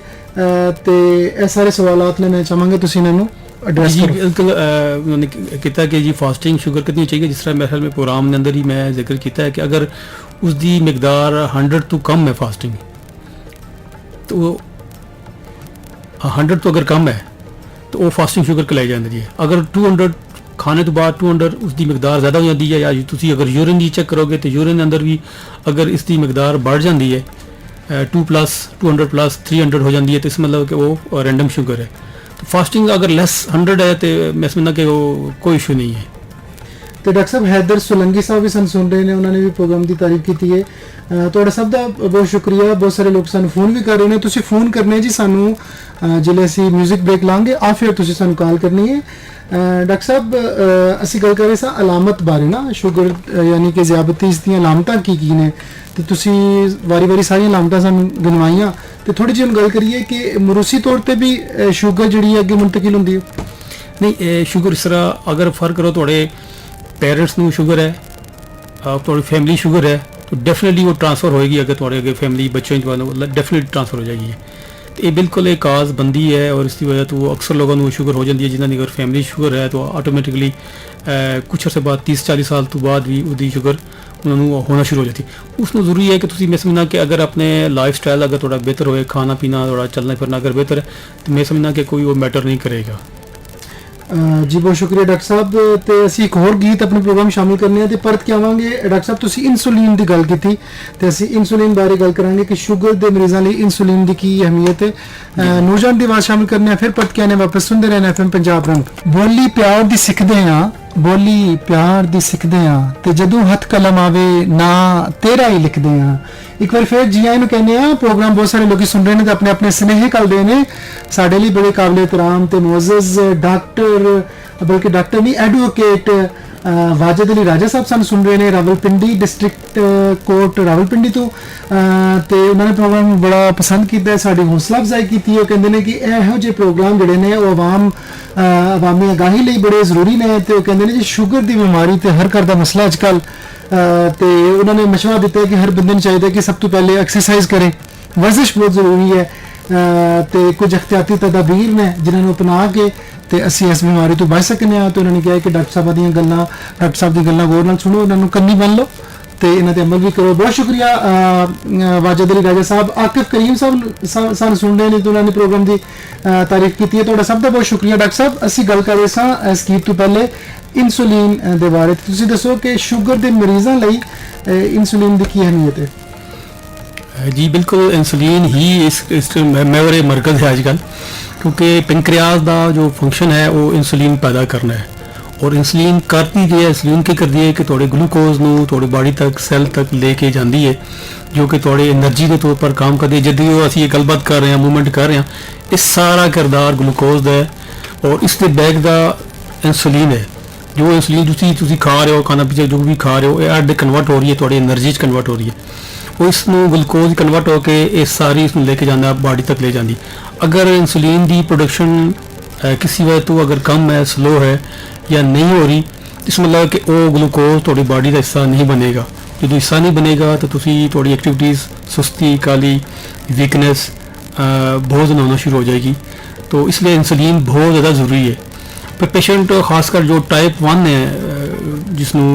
तो ये सारे सवालात ने मैं चाहांगा तुसीं इन्हां नूं एड्रेस जी करो। बिल्कुल, उन्होंने किया कि जी फास्टिंग शुगर कितनी चाहिए, जिस तरह मेरे ख्याल में प्रोग्राम के अंदर ही मैं जिक्र किया है कि अगर उसकी मकदार 100 तो कम है फास्टिंग, तो 100 तो अगर कम है तो वो फास्टिंग शुगर कहलाई जाती है। अगर 200 खाने तो बाद 200 उसकी मकदार ज़्यादा हो जाती है, या तुसी अगर यूरिन की चेक करोगे तो यूरिन के अंदर भी अगर इसकी मकदार बढ़ जाती है 200+, 300 हो जाती है, तो इस मतलब कि वो रैंडम शुगर है। तो फास्टिंग अगर लेस 100 है तो मैं समझना कि वो कोई इशू नहीं है। तो डॉक्टर साहब हैदर सोलंकी साहब भी सन सुन रहे हैं, उन्होंने भी प्रोग्राम की तारीफ की है। ਤੁਹਾਡਾ ਸਭ ਦਾ ਬਹੁਤ ਸ਼ੁਕਰੀਆ। ਬਹੁਤ ਸਾਰੇ ਲੋਕ ਸਾਨੂੰ ਫੋਨ ਵੀ ਕਰ ਰਹੇ ਨੇ, ਤੁਸੀਂ ਫੋਨ ਕਰਨੇ ਜੀ ਸਾਨੂੰ ਜਿਲੇ ਅਸੀਂ 뮤직 ਬ੍ਰੇਕ ਲਾਂਗੇ ਆ ਫਿਰ ਤੁਸੀਂ ਸਾਨੂੰ ਕਾਲ ਕਰਨੀ ਹੈ। ਡਾਕਟਰ ਸਾਹਿਬ ਅਸੀਂ ਗੱਲ ਕਰ ਰਹੇ ਸਾਂ ਅਲਾਮਤ ਬਾਰੇ ਨਾ, ਸ਼ੂਗਰ ਯਾਨੀ ਕਿ ਜ਼ਿਆਬਤੀਜ਼ ਦੀਆਂ ਅਲਾਮਤਾਂ ਕੀ ਕੀ ਨੇ, ਤੇ ਤੁਸੀਂ ਵਾਰੀ ਸਾਰੀਆਂ ਅਲਾਮਤਾਂ ਸਾਨੂੰ ਗਿਣਵਾਈਆਂ, ਤੇ ਥੋੜੀ ਜਿਹੀ ਗੱਲ ਕਰੀਏ ਕਿ ਮਰੂਸੀ ਤੌਰ ਤੇ ਵੀ ਸ਼ੂਗਰ ਜਿਹੜੀ ਹੈ ਅੱਗੇ ਮੁੰਤਕਿਲ ਹੁੰਦੀ ਹੈ? ਨਹੀਂ, ਸ਼ੂਗਰ ਇਸ ਤਰ੍ਹਾਂ ਅਗਰ ਫਰਕ ਕਰੋ ਤੁਹਾਡੇ पेरेंट्स ਨੂੰ ਸ਼ੂਗਰ ਹੈ ਤੁਹਾਡੀ ਫੈਮਿਲੀ ਸ਼ੂਗਰ ਹੈ ਤਾਂ ਡੈਫੀਨਿਟਲੀ ਉਹ ਟ੍ਰਾਂਸਫਰ ਹੋਏਗੀ, ਅਗਰ ਤੁਹਾਡੇ ਅੱਗੇ ਫੈਮਿਲੀ ਬੱਚੇ ਜਵਾਨ ਡੈਫੀਨਿਟਲੀ ਟ੍ਰਾਂਸਫਰ ਹੋ ਜਾਏਗੀ। तो ये बिल्कुल एक काज बनती है और इसकी वजह तो अक्सर लोगों को शुगर हो जाती है जिन्होंने अगर फैमिली शुगर है तो ऑटोमेटिकली कुछ अर्से बाद 30-40 साल तो बाद भी उसकी शुगर उन्होंने होना शुरू हो जाती है। उसमें जरूरी है कि तुम मैं समझना कि अगर अपने लाइफ स्टाइल अगर थोड़ा बेहतर होए, खाना पीना थोड़ा चलना फिरना अगर बेहतर है तो मैं समझना कि कोई वो मैटर नहीं करेगा। ਜੀ ਬਹੁਤ ਸ਼ੁਕਰੀਆ ਡਾਕਟਰ ਸਾਹਿਬ। ਤੇ ਅਸੀਂ ਇੱਕ ਹੋਰ ਗੀਤ ਆਪਣੇ ਪ੍ਰੋਗਰਾਮ ਸ਼ਾਮਿਲ ਕਰਨੇ ਆ ਤੇ ਪਰਤ ਕੇ ਆਵਾਂਗੇ। ਡਾਕਟਰ ਸਾਹਿਬ ਤੁਸੀਂ ਇਨਸੂਲਿਨ ਦੀ ਗੱਲ ਕੀਤੀ ਤੇ ਅਸੀਂ ਇਨਸੂਲਿਨ ਬਾਰੇ ਗੱਲ ਕਰਾਂਗੇ ਕਿ ਸ਼ੂਗਰ ਦੇ ਮਰੀਜ਼ਾਂ ਲਈ ਇਨਸੂਲਿਨ ਦੀ ਕੀ ਅਹਿਮੀਅਤ ਹੈ। ਨੂਰਜਾਨ ਦੀ ਆਵਾਜ਼ ਸ਼ਾਮਿਲ ਕਰਨੇ ਆ, ਫਿਰ ਪਰਤ ਕੇ ਆਨੇ ਵਾਪਸ ਸੁਣਦੇ ਰਹਿਣਾ FM ਪੰਜਾਬ ਰੰਗ। ਬੋਲੀ ਪਿਆਰ ਦੀ ਸਿੱਖਦੇ ਆ, ਬੋਲੀ ਪਿਆਰ ਦੀ ਸਿੱਖਦੇ ਆ ਤੇ ਜਦੋਂ ਹੱਥ ਕਲਮ ਆਵੇ ਨਾ ਤੇਰਾ ਹੀ ਲਿਖਦੇ ਆ। ਇੱਕ ਵਾਰ ਫਿਰ ਜੀ ਆਇਆਂ ਨੂੰ ਕਹਿੰਦੇ ਆ। ਪ੍ਰੋਗਰਾਮ ਬਹੁਤ ਸਾਰੇ ਲੋਕੀ ਸੁਣ ਰਹੇ ਨੇ ਤੇ ਆਪਣੇ ਆਪਣੇ ਸੁਨੇਹੇ ਕਰਦੇ ਨੇ ਸਾਡੇ ਲਈ ਬੜੇ ਕਾਬਲੇ ਇਤਰਾਮ ਤੇ ਮੁਅੱਜ਼ਜ਼ ਡਾਕਟਰ, ਬਲਕਿ ਡਾਕਟਰ ਨਹੀਂ ਐਡਵੋਕੇਟ ਵਾਜਦ ਅਲੀ ਰਾਜਾ ਸਾਹਿਬ ਸਾਨੂੰ ਸੁਣ ਰਹੇ ਨੇ ਰਾਵਲਪਿੰਡੀ ਡਿਸਟ੍ਰਿਕਟ ਕੋਰਟ ਰਾਵਲਪਿੰਡੀ ਤੋਂ। ਤੇ ਉਹਨਾਂ ਨੇ ਪ੍ਰੋਗਰਾਮ ਬੜਾ ਪਸੰਦ ਕੀਤਾ, ਸਾਡੀ ਹੌਸਲਾ ਅਫਜ਼ਾਈ ਕੀਤੀ। ਉਹ ਕਹਿੰਦੇ ਨੇ ਕਿ ਇਹੋ ਜਿਹੇ ਪ੍ਰੋਗਰਾਮ ਜਿਹੜੇ ਨੇ ਉਹ ਆਵਾਮੀ ਅਗਾਹੀ ਲਈ ਬੜੇ ਜ਼ਰੂਰੀ ਨੇ। ਤੇ ਉਹ ਕਹਿੰਦੇ ਨੇ ਜੀ ਸ਼ੂਗਰ ਦੀ ਬਿਮਾਰੀ ਤੇ ਹਰ ਘਰ ਦਾ ਮਸਲਾ ਅੱਜ ਕੱਲ੍ਹ। ਤੇ ਉਹਨਾਂ ਨੇ ਮਸ਼ਵਰਾ ਦਿੱਤਾ ਕਿ ਹਰ ਬੰਦੇ ਨੂੰ ਚਾਹੀਦਾ ਕਿ ਸਭ ਤੋਂ ਪਹਿਲੇ ਐਕਸਰਸਾਈਜ਼ ਕਰੇ, ਵਰਜ਼ਿਸ਼ ਬਹੁਤ ਜ਼ਰੂਰੀ ਹੈ। ਤੇ ਕੁਝ ਅਖਤਿਆਤੀ ਤਦਾਬੀਰ ਨੇ ਜਿਨ੍ਹਾਂ ਨੂੰ ਅਪਣਾ ਕੇ ਤੇ ਅਸੀਂ ਇਸ ਬਿਮਾਰੀ ਤੋਂ ਬਚ ਸਕਨੇ ਆ। ਤੇ ਉਹਨਾਂ ਨੇ ਕਿਹਾ ਕਿ ਡਾਕਟਰ ਸਾਹਿਬ ਦੀਆਂ ਗੱਲਾਂ, ਡਾਕਟਰ ਸਾਹਿਬ ਦੀ ਗੱਲਾਂ ਗੌਰ ਨਾਲ ਸੁਣੋ, ਉਹਨਾਂ ਨੂੰ ਕੰਨੀ ਬਣ ਲਓ ਤੇ ਇਹਨਾਂ ਤੇ ਅਮਲ ਵੀ ਕਰੋ। ਬਹੁਤ ਸ਼ੁਕਰੀਆ ਵਾਜਦ ਅਲੀ ਰਾਜਾ ਸਾਹਿਬ। ਆਕਿਫ ਕਰੀਮ ਸਾਹਿਬ ਸਾਨੂੰ ਸੁਣ ਰਹੇ ਨੇ ਤੇ ਉਹਨਾਂ ਨੇ ਪ੍ਰੋਗਰਾਮ ਦੀ ਤਾਰੀਫ ਕੀਤੀ ਹੈ। ਤੁਹਾਡਾ ਸਭ ਦਾ ਬਹੁਤ ਸ਼ੁਕਰੀਆ ਡਾਕਟਰ ਸਾਹਿਬ। ਅਸੀਂ ਗੱਲ ਕਰ ਰਹੇ ਸਾਂ ਇਸ ਗੀਤ ਤੋਂ ਪਹਿਲੇ ਇਨਸੂਲਿਨ ਦੇ ਬਾਰੇ। ਤੁਸੀਂ ਦੱਸੋ ਕਿ ਸ਼ੂਗਰ ਦੇ ਮਰੀਜ਼ਾਂ ਲਈ ਇਨਸੂਲਿਨ ਦੀ ਕੀ ਅਹਿਮੀਅਤ ਹੈ? जी बिल्कुल, इंसुलिन ही इस महवर मरकज़ है आजकल, क्योंकि पेनक्रियाज का जो फंक्शन है वो इंसुलिन पैदा करना है। और इंसुलिन करती की है, इंसुलिन की करती है कि थोड़े ग्लूकोज नू थोड़ी बॉडी तक सैल तक लेके जाती है जो कि थोड़े एनर्जी के तौर पर काम करती है। जदों असीं ये गलबात कर रहे हैं, मूवमेंट कर रहे हैं, ये सारा किरदार ग्लूकोज का है और इसके बैग का इंसुलिन है। जो इंसुलिन तुसीं खा रहे हो, खाना पीना जो भी खा रहे हो, ये अड कन्वर्ट हो रही है, थोड़ी एनर्जी कन्वर्ट हो रही है। वो इसनों ग्लूकोज कन्वर्ट होकर ये सारी इसनों लेके जाना बॉडी तक ले जाती। अगर इंसुलिन की प्रोडक्शन किसी वजह तो अगर कम है, स्लो है या नहीं हो रही, इस मतलब कि वो ग्लूकोज थोड़ी बॉडी का हिस्सा नहीं बनेगा। जो हिस्सा नहीं बनेगा तो तुसी थोड़ी एक्टिविटीज़, सुस्ती, काली, वीकनेस बहुत ज़्यादा होना शुरू हो जाएगी। तो इसलिए इंसुलिन बहुत ज़्यादा ज़रूरी है। पर पेशेंट खासकर जो टाइप 1 है, जिसनों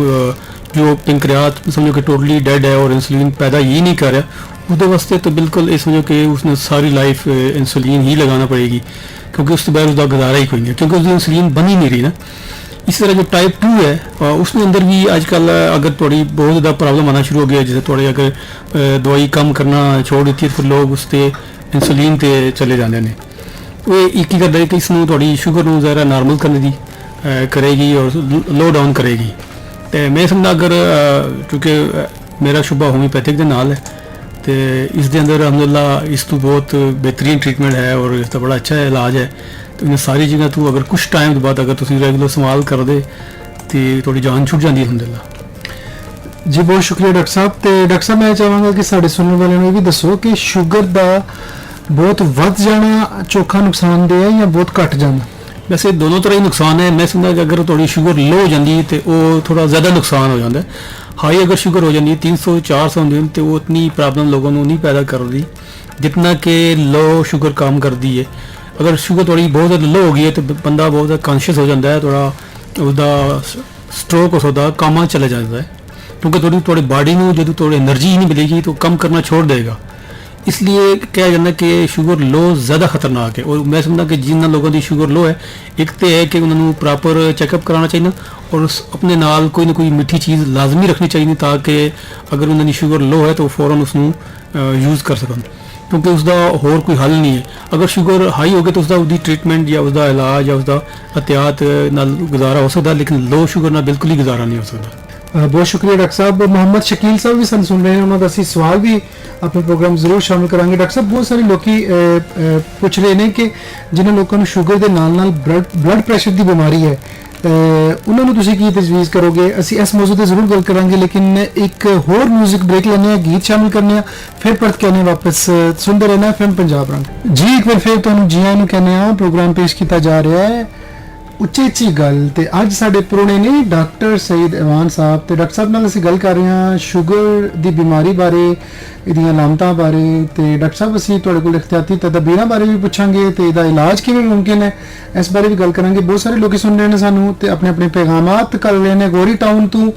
जो पेनक्रियाज समझो कि टोटली डेड है और इंसुलिन पैदा ही नहीं कर रहा, उसके वास्ते तो बिल्कुल ये समझो कि उसने सारी लाइफ इंसुलिन ही लगाना पड़ेगी, क्योंकि उसके बाद उसका गुजारा ही कोई नहीं, क्योंकि उसकी इंसुलिन बन ही नहीं रही ना। इसी तरह जो टाइप 2 है उसमें अंदर भी आजकल अगर थोड़ी बहुत ज़्यादा प्रॉब्लम आना शुरू हो गया, जैसे थोड़ी अगर दवाई कम करना छोड़ देती है तो फिर लोग उससे इंसुलिन पे चले जाते हैं। वो एक ही करता है कि इसमें थोड़ी शुगर ਨੂੰ ज़रा नॉर्मल करने की करेगी और लो डाउन करेगी। तो मैं समझदा अगर क्योंकि मेरा शुबा होम्योपैथिक के नाल है तो इस दे अंदर अलहमदुलिल्लाह इस तो बहुत बेहतरीन ट्रीटमेंट है और इसका बड़ा अच्छा इलाज है। तो इन सारी चीज़ों तो अगर कुछ टाइम बाद अगर तुम रेगुलर संभाल कर दे तो थोड़ी जान छुट जाती है अलहमदुलिल्लाह। जी बहुत शुक्रिया डॉक्टर साहब। तो डॉक्टर साहब मैं चाहांगा कि साढ़े सुनने वाले ने भी दसो कि शुगर का बहुत वध जाना चोखा नुकसानदेह है या बहुत घट जाना? वैसे दोनों तरह ही नुकसान है। मैं समझदा कि अगर थोड़ी शुगर लो हो जाती है तो वो थोड़ा ज़्यादा नुकसान हो जाता है। हाई अगर शुगर हो जाती है 300-400 होंदी तो वो इतनी प्रॉब्लम लोगों को नहीं पैदा करती जितना कि लो शुगर काम करती है। अगर शुगर थोड़ी बहुत ज़्यादा लो हो गई है तो बंदा बहुत ज़्यादा कॉन्शियस हो जाता है, थोड़ा उसका स्ट्रोक हो सकता है, कामा चला जाता है, क्योंकि थोड़ी बॉडी में जो थोड़ी एनर्जी ही नहीं मिलेगी तो कम करना छोड़ देगा। इसलिए क्या जाना कि शुगर लो ज़्यादा खतरनाक है। और मैं समझदा कि जिन्होंने लोगों की शुगर लो है, एक तो है कि उन्होंने प्रॉपर चैकअप कराना चाहिए और अपने नाल कोई ना कोई मीठी चीज़ लाजमी रखनी चाहिए ताकि अगर उन्होंने शुगर लो है तो फौरन उसनों यूज़ कर सकन, क्योंकि उसका होर कोई हल नहीं है। अगर शुगर हाई हो गया तो उसका उसकी ट्रीटमेंट या उसका इलाज या उसका एहतियात नाल गुजारा हो सकता, लेकिन लो शुगर ना बिल्कुल ही गुजारा नहीं हो सकता। बहुत शुक्रिया डॉक्टर साहब। मोहम्मद शकील साहब भी सन सुन रहे हैं, उन्होंने असं सवाल भी अपने प्रोग्राम जरूर शामिल करांगे। डॉक्टर साहब बहुत सारे लोग पुछ रहे हैं कि जिन्होंने लोगों को शुगर के नाल ब्लड प्रेशर की बीमारी है, उन्होंने तुसीं की तजवीज़ करोगे? असी इस मौजू पर जरूर गल करांगे, लेकिन एक होर म्यूजिक ब्रेक लेने, गीत शामिल करने, फिर परत के आने वापस सुनते रहना FM पंजाब रंग। जी एक बार फिर तुहानूं जी आइयां नूं कहने प्रोग्राम पेश किया जा रहा है ਉਚੇਚੀ ਗੱਲ ਤੇ ਅੱਜ ਸਾਡੇ ਪੁਰਾਣੇ ਨੇ ਡਾਕਟਰ ਸਈਦ ਇਵਾਨ ਸਾਹਿਬ ਤੇ ਡਾਕਟਰ ਸਾਹਿਬ ਨਾਲ ਅਸੀਂ ਗੱਲ ਕਰ ਰਹੇ ਹਾਂ ਸ਼ੂਗਰ ਦੀ ਬਿਮਾਰੀ ਬਾਰੇ, ਇਹਦੀਆਂ ਅਲਾਮਤਾਂ ਬਾਰੇ ਤੇ ਡਾਕਟਰ ਸਾਹਿਬ ਅਸੀਂ ਤੁਹਾਡੇ ਕੋਲ ਇਖਤਿਆਤੀ ਤਦਬੀਰਾਂ ਬਾਰੇ ਵੀ ਪੁੱਛਾਂਗੇ ਤੇ ਇਹਦਾ ਇਲਾਜ ਕਿਵੇਂ ਮੁਮਕਿਨ ਹੈ ਇਸ ਬਾਰੇ ਵੀ ਗੱਲ ਕਰਾਂਗੇ। ਬਹੁਤ ਸਾਰੇ ਲੋਕ ਸੁਣ ਰਹੇ ਨੇ ਸਾਨੂੰ ਤੇ ਆਪਣੇ ਆਪਣੇ ਪੈਗਾਮਾਤ ਕਰ ਰਹੇ ਨੇ। ਗੋਰੀ ਟਾਊਨ ਤੋਂ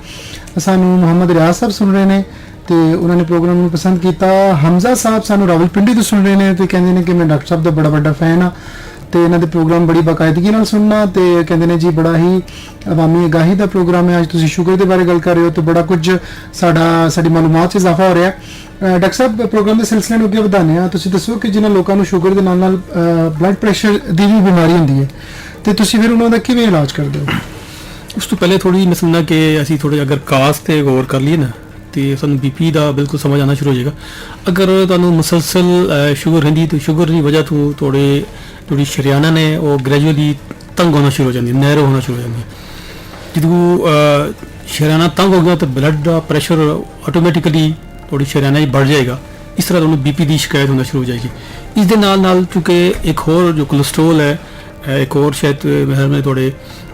ਸਾਨੂੰ ਮੁਹੰਮਦ ਰਿਆਜ਼ ਸਾਹਿਬ ਸੁਣ ਰਹੇ ਨੇ ਤੇ ਉਹਨਾਂ ਨੇ ਪ੍ਰੋਗਰਾਮ ਨੂੰ ਪਸੰਦ ਕੀਤਾ। ਹਮਜ਼ਾ ਸਾਹਿਬ ਸਾਨੂੰ ਰਾਵਲਪਿੰਡੀ ਤੋਂ ਸੁਣ ਰਹੇ ਨੇ ਤੇ ਕਹਿੰਦੇ ਨੇ ਕਿ ਮੈਂ ਡਾਕਟਰ ਸਾਹਿਬ ਦਾ ਬੜਾ ਵੱਡਾ ਫੈਨ ਆ ਤੇ ਇਹਨਾਂ ਦੇ ਪ੍ਰੋਗਰਾਮ ਬੜੀ ਬਾਕਾਇਦਗੀ ਨਾਲ ਸੁਣਨਾ ਤੇ ਕਹਿੰਦੇ ਨੇ ਜੀ ਬੜਾ ਹੀ ਅਵਾਮੀ ਅਗਾਹੀ ਦਾ ਪ੍ਰੋਗਰਾਮ ਹੈ। ਅੱਜ ਤੁਸੀਂ ਸ਼ੂਗਰ ਦੇ ਬਾਰੇ ਗੱਲ ਕਰ ਰਹੇ ਹੋ ਤੇ ਬੜਾ ਕੁਝ ਸਾਡੀ ਮਾਲੂਮਾਤ 'ਚ ਇਜ਼ਾਫਾ ਹੋ ਰਿਹਾ ਹੈ। ਡਾਕਟਰ ਸਾਹਿਬ ਪ੍ਰੋਗਰਾਮ ਦੇ ਸਿਲਸਿਲੇ ਨੂੰ ਅੱਗੇ ਵਧਾਉਂਦੇ ਹਾਂ। ਤੁਸੀਂ ਦੱਸੋ ਕਿ ਜਿਨ੍ਹਾਂ ਲੋਕਾਂ ਨੂੰ ਸ਼ੂਗਰ ਦੇ ਨਾਲ ਨਾਲ ਬਲੱਡ ਪ੍ਰੈਸ਼ਰ ਦੀ ਵੀ ਬਿਮਾਰੀ ਹੁੰਦੀ ਹੈ ਤੇ ਤੁਸੀਂ ਫਿਰ ਉਹਨਾਂ ਦਾ ਕਿਵੇਂ ਇਲਾਜ ਕਰਦੇ ਹੋ? ਉਸ ਤੋਂ ਪਹਿਲੇ ਥੋੜੀ ਮੈਂ ਸਮਝਣਾ ਕਿ ਅਸੀਂ ਥੋੜੇ ਅਗਰ ਕਾਸ ਤੇ ਗੌਰ ਕਰ ਲਈਏ ਨਾ ਤੇ ਸਾਨੂੰ ਬੀਪੀ ਦਾ ਬਿਲਕੁਲ ਸਮਝ ਆਉਣਾ ਸ਼ੁਰੂ ਹੋ ਜਾਏਗਾ। ਅਗਰ ਤੁਹਾਨੂੰ ਮੁਸਲਸਲ ਸ਼ੂਗਰ ਰਹਿੰਦੀ ਤੇ ਸ਼ੂਗਰ ਦੀ ਵਜ੍ਹਾ ਤੋਂ ਥੋੜੀ ਸ਼ਰੀਆਨਾ ਨੇ ਉਹ ਗ੍ਰੈਜੂਅਲੀ ਤੰਗ ਹੋਣਾ ਸ਼ੁਰੂ ਹੋ ਜਾਂਦੀ, ਨੈਰੋ ਹੋਣਾ ਸ਼ੁਰੂ ਹੋ ਜਾਂਦੀ। ਜਦੋਂ ਸ਼ਰੀਆਨਾ ਤੰਗ ਹੋ ਗਿਆ ਤਾਂ ਬਲੱਡ ਦਾ ਪ੍ਰੈਸ਼ਰ ਆਟੋਮੈਟਿਕਲੀ ਥੋੜੀ ਸ਼ਰੀਆਨਾ ਹੀ बढ़ ਜਾਏਗਾ। ਇਸ ਤਰ੍ਹਾਂ ਤੁਹਾਨੂੰ ਬੀਪੀ ਦੀ ਸ਼ਿਕਾਇਤ ਹੋਣਾ ਸ਼ੁਰੂ ਹੋ ਜਾਏਗੀ। ਇਸ ਦੇ ਨਾਲ ਕਿਉਂਕਿ ਇੱਕ ਹੋਰ ਜੋ ਕੋਲੇਸਟ੍ਰੋਲ ਹੈ, ਇੱਕ ਹੋਰ ਸ਼ਾਇਦ ਮੈਂ ਤੁਹਾਡੇ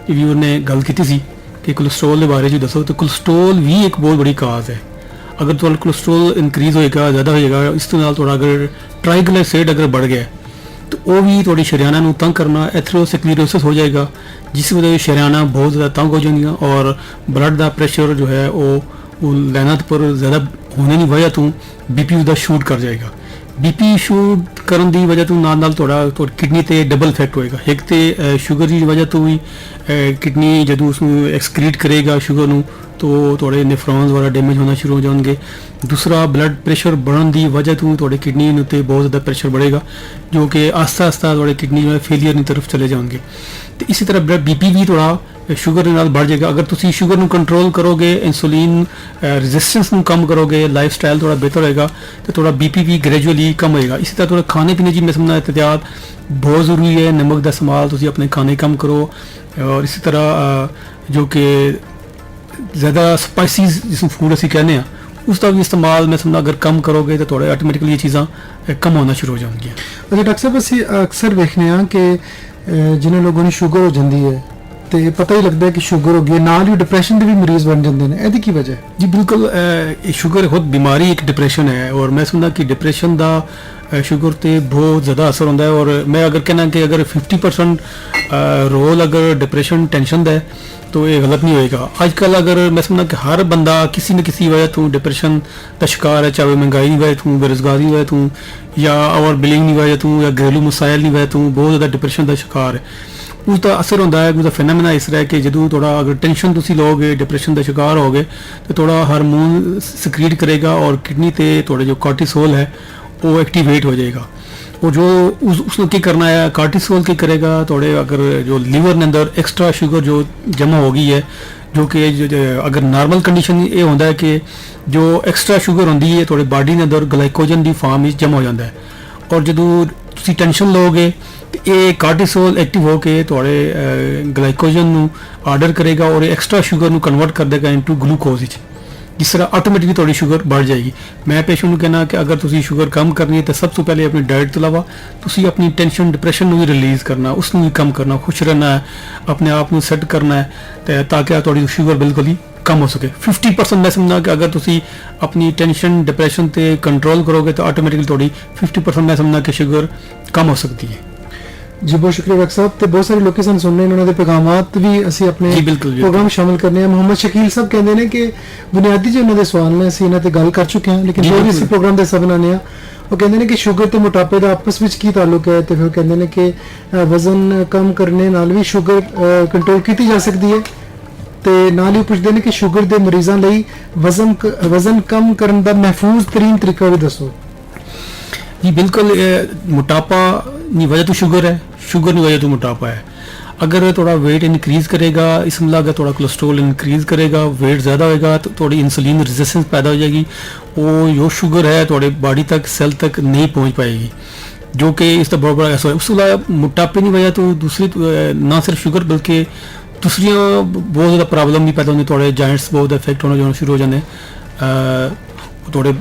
ਵੀਵਰ ਨੇ ਗੱਲ ਕੀਤੀ ਸੀ ਕਿ ਕੋਲੇਸਟ੍ਰੋਲ ਦੇ ਬਾਰੇ ਜੀ ਦੱਸੋ। ਤਾਂ ਕੋਲੇਸਟ੍ਰੋਲ ਵੀ ਇੱਕ ਬਹੁਤ ਬੜੀ ਕਾਜ਼ ਹੈ। ਅਗਰ ਤੁਹਾਡਾ ਕੋਲੇਸਟ੍ਰੋਲ ਇਨਕਰੀਜ਼ ਹੋਏਗਾ, ਜ਼ਿਆਦਾ ਹੋਏਗਾ, ਇਸ ਤੋਂ ਨਾਲ ਤੁਹਾਡਾ ਅਗਰ ਟ੍ਰਾਈਗਲਾਈਸਰਾਈਡ ਅਗਰ बढ़ ਗਿਆ तो वो भी थोड़ी शरियाना ਨੂੰ तंग करना, एथेरोस्क्लेरोसिस हो जाएगा जिस वजह से शरियाना बहुत ज़्यादा तंग हो जाएंगी और ब्लड का प्रेशर जो है वो लाइना पर ज़्यादा होने की वजह तो बीपी उसका शूट कर जाएगा। बीपी शूट करने की वजह तो नाल थोड़ा किडनी ते डबल इफेक्ट होएगा। एक तो शुगर की वजह तो भी किडनी जदों उसमें एक्सक्रीट करेगा शुगर ਨੂੰ तो थोड़े नेफ्रॉन्स वगैरह डैमेज होना शुरू हो जाएंगे। दूसरा ब्लड प्रेशर बढ़ने की वजह तो थोड़े किडनी उत्ते बहुत ज़्यादा प्रेशर बढ़ेगा जो कि आस्ता आस्ता थोड़े किडनी जो है फेलियर की तरफ चले जाएंगे। तो इसी तरह ब्लड बीपी भी थोड़ा शुगर के नाल बढ़ जाएगा। अगर तुसी शुगर ਨੂੰ कंट्रोल करोगे, इंसुलिन रेजिस्टेंस ਨੂੰ कम करोगे, लाइफ स्टाइल थोड़ा बेहतर होएगा तो थोड़ा बीपी भी ग्रेजुअली कम होएगा। इसी तरह थोड़ा खाने पीने की मैं समझना एहतियात बहुत ज़रूरी है। नमक का इस्तेमाल तुसी अपने खाने कम करो और इसी तरह जो कि ज़्यादा स्पाइसीज जिसमें फूड असी कहने उसका भी इस्तेमाल मैं समझना अगर कम करोगे तो थोड़े ऑटोमेटिकली ये चीज़ां कम होना शुरू हो जाएंगी। अच्छा डॉक्टर साहब ਅਸੀਂ ਅਕਸਰ ਵੇਖਨੇ ਆ ਕਿ ਜਿਨ੍ਹਾਂ ਲੋਕਾਂ ਨੂੰ ਸ਼ੂਗਰ ਹੋ ਜਾਂਦੀ ਹੈ ਤੇ ਪਤਾ ਹੀ ਲੱਗਦਾ ਹੈ ਕਿ ਸ਼ੂਗਰ ਹੋ ਗਈ, ਨਾਲ ਹੀ ਡਿਪਰੈਸ਼ਨ ਦੇ ਵੀ ਮਰੀਜ਼ ਬਣ ਜਾਂਦੇ ਨੇ। ਇਹਦੀ ਕੀ ਵਜ੍ਹਾ ਹੈ? जी बिल्कुल शुगर खुद बीमारी एक डिप्रेशन है और मैं समझना कि डिप्रेशन का शुगर ते बहुत ज़्यादा असर होता है। और मैं अगर कहना कि अगर 50% रोल अगर डिप्रेशन टेंशन का है तो ये गलत नहीं होएगा। आजकल अगर मैं समझना कि हर बंदा किसी न किसी वजह तो डिप्रेशन का शिकार है, चाहे महंगाई की वजह तो, बेरोजगारी की वजह तो, या ओवर बिलिंग की वजह तो, या घरेलू मसाइल की वजह तो बहुत ज़्यादा डिप्रेशन का शिकार है। उसका असर होता है, उसका फिनोमेना इस तरह है कि जो थोड़ा अगर टेंशन तुसी लोगे, डिप्रेशन का शिकार होगे तो थोड़ा हार्मोन सिक्रीट करेगा और किडनी ते थोड़े जो कॉर्टिसोल है वो एक्टिवेट हो जाएगा। और जो उसको क्या करना है, कार्टिसोल क्या करेगा थोड़े अगर जो लीवर के अंदर एक्स्ट्रा शुगर जो जमा हो गई है जो कि अगर नॉर्मल कंडीशन ये होता है कि जो एक्स्ट्रा शुगर होती है थोड़े बॉडी के अंदर ग्लाइकोजन की फॉर्म में जमा हो जाता है। और जो तुसी टेंशन लोगे तो ये कार्टिसोल एक्टिव होकर थोड़े ग्लाइकोजन आर्डर करेगा और एक्स्ट्रा शुगर कन्वर्ट कर देगा इनटू ग्लूकोज। जिस तरह ऑटोमेटिकली थोड़ी शुगर बढ़ जाएगी। मैं पेशेंट को कहना कि अगर तुसी शुगर कम करनी है तो सबसे पहले अपनी डाइट तो अलावा तुसी अपनी टेंशन डिप्रेशन भी रिलीज़ करना, उसनू भी कम करना, खुश रहना है, अपने आप को सेट करना है ताकि थोड़ी शुगर बिल्कुल ही कम हो सके। 50% मैं समझना कि अगर तुसी अपनी टेंशन डिप्रेशन ते कंट्रोल करोगे तो ऑटोमेटिकली थोड़ी 50% मैं समझना कि शुगर कम हो सकती है। जी बहुत शुक्रिया डॉक्टर साहब। तो बहुत सारे लोग ਸਾਨੂੰ ਸੁਣਨੇ ਉਹਨਾਂ ਦੇ ਪੈਗਾਮਾਤ ਵੀ ਅਸੀਂ ਆਪਣੇ ਪ੍ਰੋਗਰਾਮ ਸ਼ਾਮਿਲ ਕਰਨੇ ਆ। ਮੁਹੰਮਦ ਸ਼ਕੀਲ ਸਾਹਿਬ ਕਹਿੰਦੇ ਨੇ ਕਿ ਬੁਨਿਆਦੀ ਜਿਹੇ ਉਹਨਾਂ ਦੇ ਸਵਾਲ ਨੇ ਅਸੀਂ ਇਹਨਾਂ ਤੇ ਗੱਲ ਕਰ ਚੁੱਕੇ ਹਾਂ ਲੇਕਿਨ ਜੋ ਵੀ ਅਸੀਂ ਪ੍ਰੋਗਰਾਮ ਦੇ ਸਭ ਬਣਾਉਂਦੇ ਆ ਉਹ ਕਹਿੰਦੇ ਨੇ ਕਿ ਸ਼ੂਗਰ ਤੇ ਮੋਟਾਪੇ ਦਾ ਆਪਸ ਵਿੱਚ ਕੀ ਤਾਲੁਕ ਹੈ ਤੇ ਫਿਰ ਕਹਿੰਦੇ ਨੇ ਕਿ ਵਜ਼ਨ ਕਮ ਕਰਨੇ ਨਾਲ ਵੀ ਸ਼ੂਗਰ ਕੰਟਰੋਲ ਕੀਤੀ ਜਾ ਸਕਦੀ ਹੈ ਤੇ ਨਾਲ ਹੀ ਪੁੱਛਦੇ ਨੇ ਕਿ ਸ਼ੂਗਰ ਦੇ ਮਰੀਜ਼ਾਂ ਲਈ ਵਜ਼ਨ ਕਮ ਕਰਨ ਦਾ ਮਹਿਫੂਜ਼ ਤਰੀਨ ਤਰੀਕਾ ਵੀ ਦੱਸੋ। जी बिल्कुल मोटापा की वजह तो शुगर है, शुगर की वजह तो मोटापा है। अगर थोड़ा वेट इंक्रीज़ करेगा इसमें अगर थोड़ा कोलेस्ट्रोल इंक्रीज़ करेगा, वेट ज़्यादा होएगा तो थोड़ी इंसुलिन रेजिस्टेंस पैदा हो जाएगी। वो जो शुगर है थोड़े बॉडी तक सेल तक नहीं पहुंच पाएगी जो कि इसका बहुत बड़ा असर है। उसके अलावा मोटापे की वजह तो दूसरी ना सिर्फ शुगर बल्कि दूसरियाँ बहुत ज़्यादा प्रॉब्लम भी पैदा होंगे। थोड़े जॉइंट्स बहुत इफेक्ट होना शुरू हो जाने, थोड़े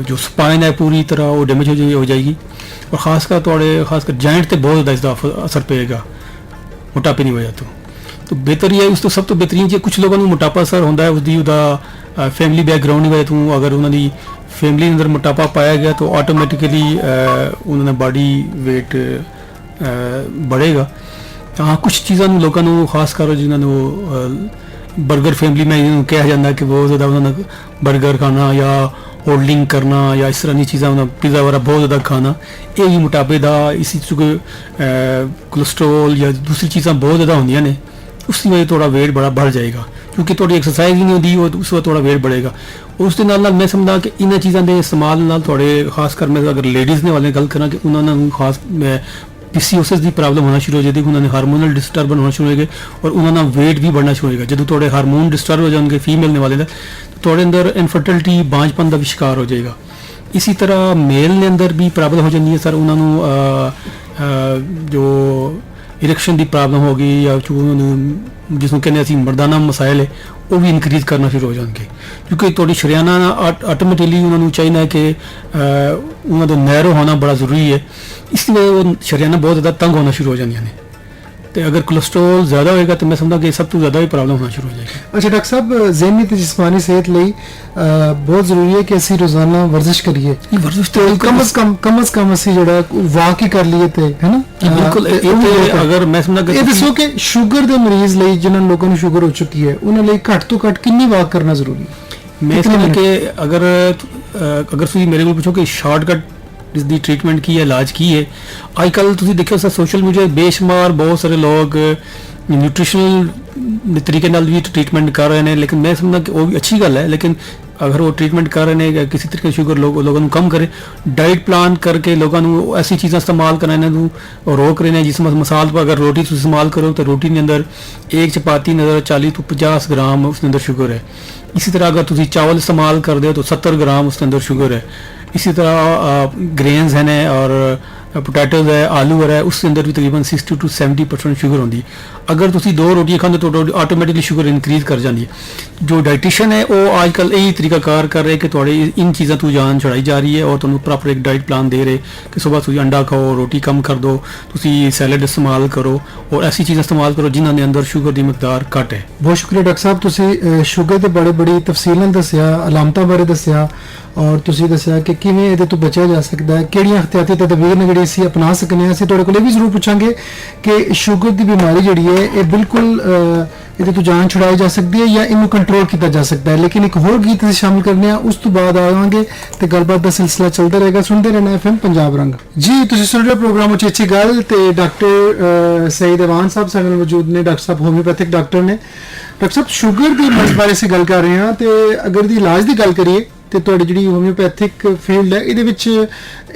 जो स्पाइन है पूरी तरह वो डैमेज हो जाएगी और खासकर जॉइंट पे बहुत ज़्यादा इसका असर पड़ेगा मोटापे की वजह तो। ਤਾਂ ਬਿਹਤਰ ਹੀ ਹੈ। ਉਸ ਤੋਂ ਸਭ ਤੋਂ ਬਿਹਤਰੀਨ ਜੇ ਕੁਝ ਲੋਕਾਂ ਨੂੰ ਮੋਟਾਪਾ ਸਰ ਹੁੰਦਾ ਹੈ ਉਸਦੀ ਉਹਦਾ ਫੈਮਿਲੀ ਬੈਕਗ੍ਰਾਉਂਡ ਦੀ ਵਜ੍ਹਾ ਤੋਂ, ਅਗਰ ਉਹਨਾਂ ਦੀ ਫੈਮਿਲੀ ਅੰਦਰ ਮੋਟਾਪਾ ਪਾਇਆ ਗਿਆ ਤਾਂ ਆਟੋਮੈਟਿਕਲੀ ਉਹਨਾਂ ਦਾ ਬਾਡੀ weight बढ़ेगा। हाँ कुछ चीज़ों लोगों को खास कर जिन्होंने बर्गर फैमिली में जिन्होंने कहा जाता है कि बहुत ज़्यादा उन्होंने बर्गर खाना या होल्डिंग करना या इस तरह की चीज़ा पिज़्ज़ा वगैरह बहुत ज़्यादा खाना, ये भी मोटापे का इसी चूँकि कोलेस्ट्रोल या दूसरी चीज़ा बहुत ज़्यादा होंगे ने उसकी वजह थोड़ा वेट बड़ा बढ़ जाएगा, क्योंकि थोड़ी एक्सरसाइज ही नहीं होती वो उस वक्त थोड़ा वेट बढ़ेगा। उस दे नाल मैं समझदा कि इन्हां चीज़ों के इस्तेमाल नाल थोड़े खास कर मैं अगर लेडीज़ ने वाले गल करा कि उन्होंने खास PCOS की प्रॉब्लम होना शुरू हो जाती है, उन्होंने हार्मोनल डिस्टर्बन होना शुरू हो गए और उन्होंने वेट भी बढ़ना शुरू होगा। जो थोड़े हार्मोन डिस्टर्ब हो जाएंगे फीमेल ने वाले तो थोड़े अंदर इनफर्टिलिटी बांझपन का भी शिकार हो जाएगा। इसी तरह मेल ने अंदर भी प्रॉब्लम हो जाती है सर, उन्होंने जो इरेक्शन की प्रॉब्लम होगी या जिसमें कहने असीं मर्दाना मसाइल है वो भी इनक्रीज करना शुरू हो जाएंगे, क्योंकि थोड़ी शरियाना आटोमेटिकली उन्होंने चाहिए है कि उन्होंने नैरो होना बड़ा ज़रूरी है, इसलिए वो शरियाना बहुत ज़्यादा तंग होना शुरू हो जाएंगे ने। तो अगर कोलेस्ट्रोल ज़्यादा होएगा तो मैं समझदा कि सब तो ज़्यादा ही प्रॉब्लम होना शुरू हो जाएगी। अच्छा डॉक्टर साहब, ज़हनी ते जिस्मानी सेहत लई बहुत ज़रूरी है कि असीं रोज़ाना वर्जिश करिए। वर्जिश तो कम अज़ कम असीं जिहड़ा वाक ही कर लिए ते है ना। बिल्कुल अगर मैं समझदा कि दसो कि शुगर के मरीज़ लई जिन्हां लोगों को शुगर हो चुकी है उन्हां लई घट तो घट कितनी वाक करना जरूरी है? मैं समझदा कि अगर तुसीं मेरे को पूछो कि शॉर्टकट इसकी ट्रीटमेंट की है, इलाज की है, अजकल तुसीं देखियो सर सोशल मीडिया बेशुमार बहुत सारे लोग न्यूट्रिशनल तरीके नाल भी ट्रीटमेंट कर रहे हैं, लेकिन मैं समझदा कि वो भी अच्छी गल है, लेकिन अगर वो ट्रीटमेंट कर रहे हैं किसी तरीके शुगर लोगों को कम करे, डाइट प्लान करके लोगों को ऐसी चीज़ें इस्तेमाल करना रोक रहे हैं। जिस मिसाल पर अगर रोटी इस्तेमाल करो तो रोटी के अंदर एक चपाती अंदर 40 तो 50 ग्राम उसके अंदर शुगर है। इसी तरह अगर तुम चावल इस्तेमाल करते हो तो 70 ग्राम उसके अंदर शुगर है। इसी तरह ग्रेन्स हैं और पोटैटोज है, आलू है, उसके अंदर भी तकरीबन 60 to 70% शुगर होती है। अगर तुम 2 रोटियां खाते तो ऑटोमेटिकली शुगर इनक्रीज कर जाती है। जो डाइटिशियन है वो आजकल यही तरीका कार कर रहे हैं कि थोड़े इन चीज़ों तो जान छुड़ाई जा रही है और तुम्हें प्रॉपर एक डाइट प्लान दे रहे कि सुबह तुम अंडा खाओ, रोटी कम कर दो, तुम सैलड इस्तेमाल करो और ऐसी चीज़ें इस्तेमाल करो जिन्होंने अंदर शुगर की मकदार घट है। बहुत शुक्रिया डॉक्टर साहब, तुसीं शुगर के बड़े बड़ी तफसील नाल दस्सिया, अलामतां बारे दस्सिया और तुसीं दस्सिया कि किवें इहदे तो बचिया जा सकदा है, किहड़ियां एहतियाती तदबीर ने जिहड़ी असीं अपना सकने हैं। असीं तुहाडे कोल भी जरूर पुछांगे कि शुगर की बीमारी जिहड़ी है ये बिल्कुल इहदे तो जान छुड़ाई जा सकती है या इनू कंट्रोल किया जा सकता है। लेकिन एक होर गीत असीं शामिल करने हैं, उस तो बाद आवांगे ते गलबात दा सिलसिला चलदा रहेगा। सुनदे रहना FM पंजाब रंग। जी तुसीं सुन रहे हो प्रोग्राम उची गल ते डॉक्टर सईद अवान साहब साडे नाल मौजूद ने, डॉक्टर साहब होम्योपैथिक डॉक्टर ने। डॉक्टर साहब शुगर के मरीज बारे असीं गल कर रहे हैं ते अगर दी इलाज की गल करिए तो तुहाडी जिहड़ी होम्योपैथिक फील्ड है इहदे विच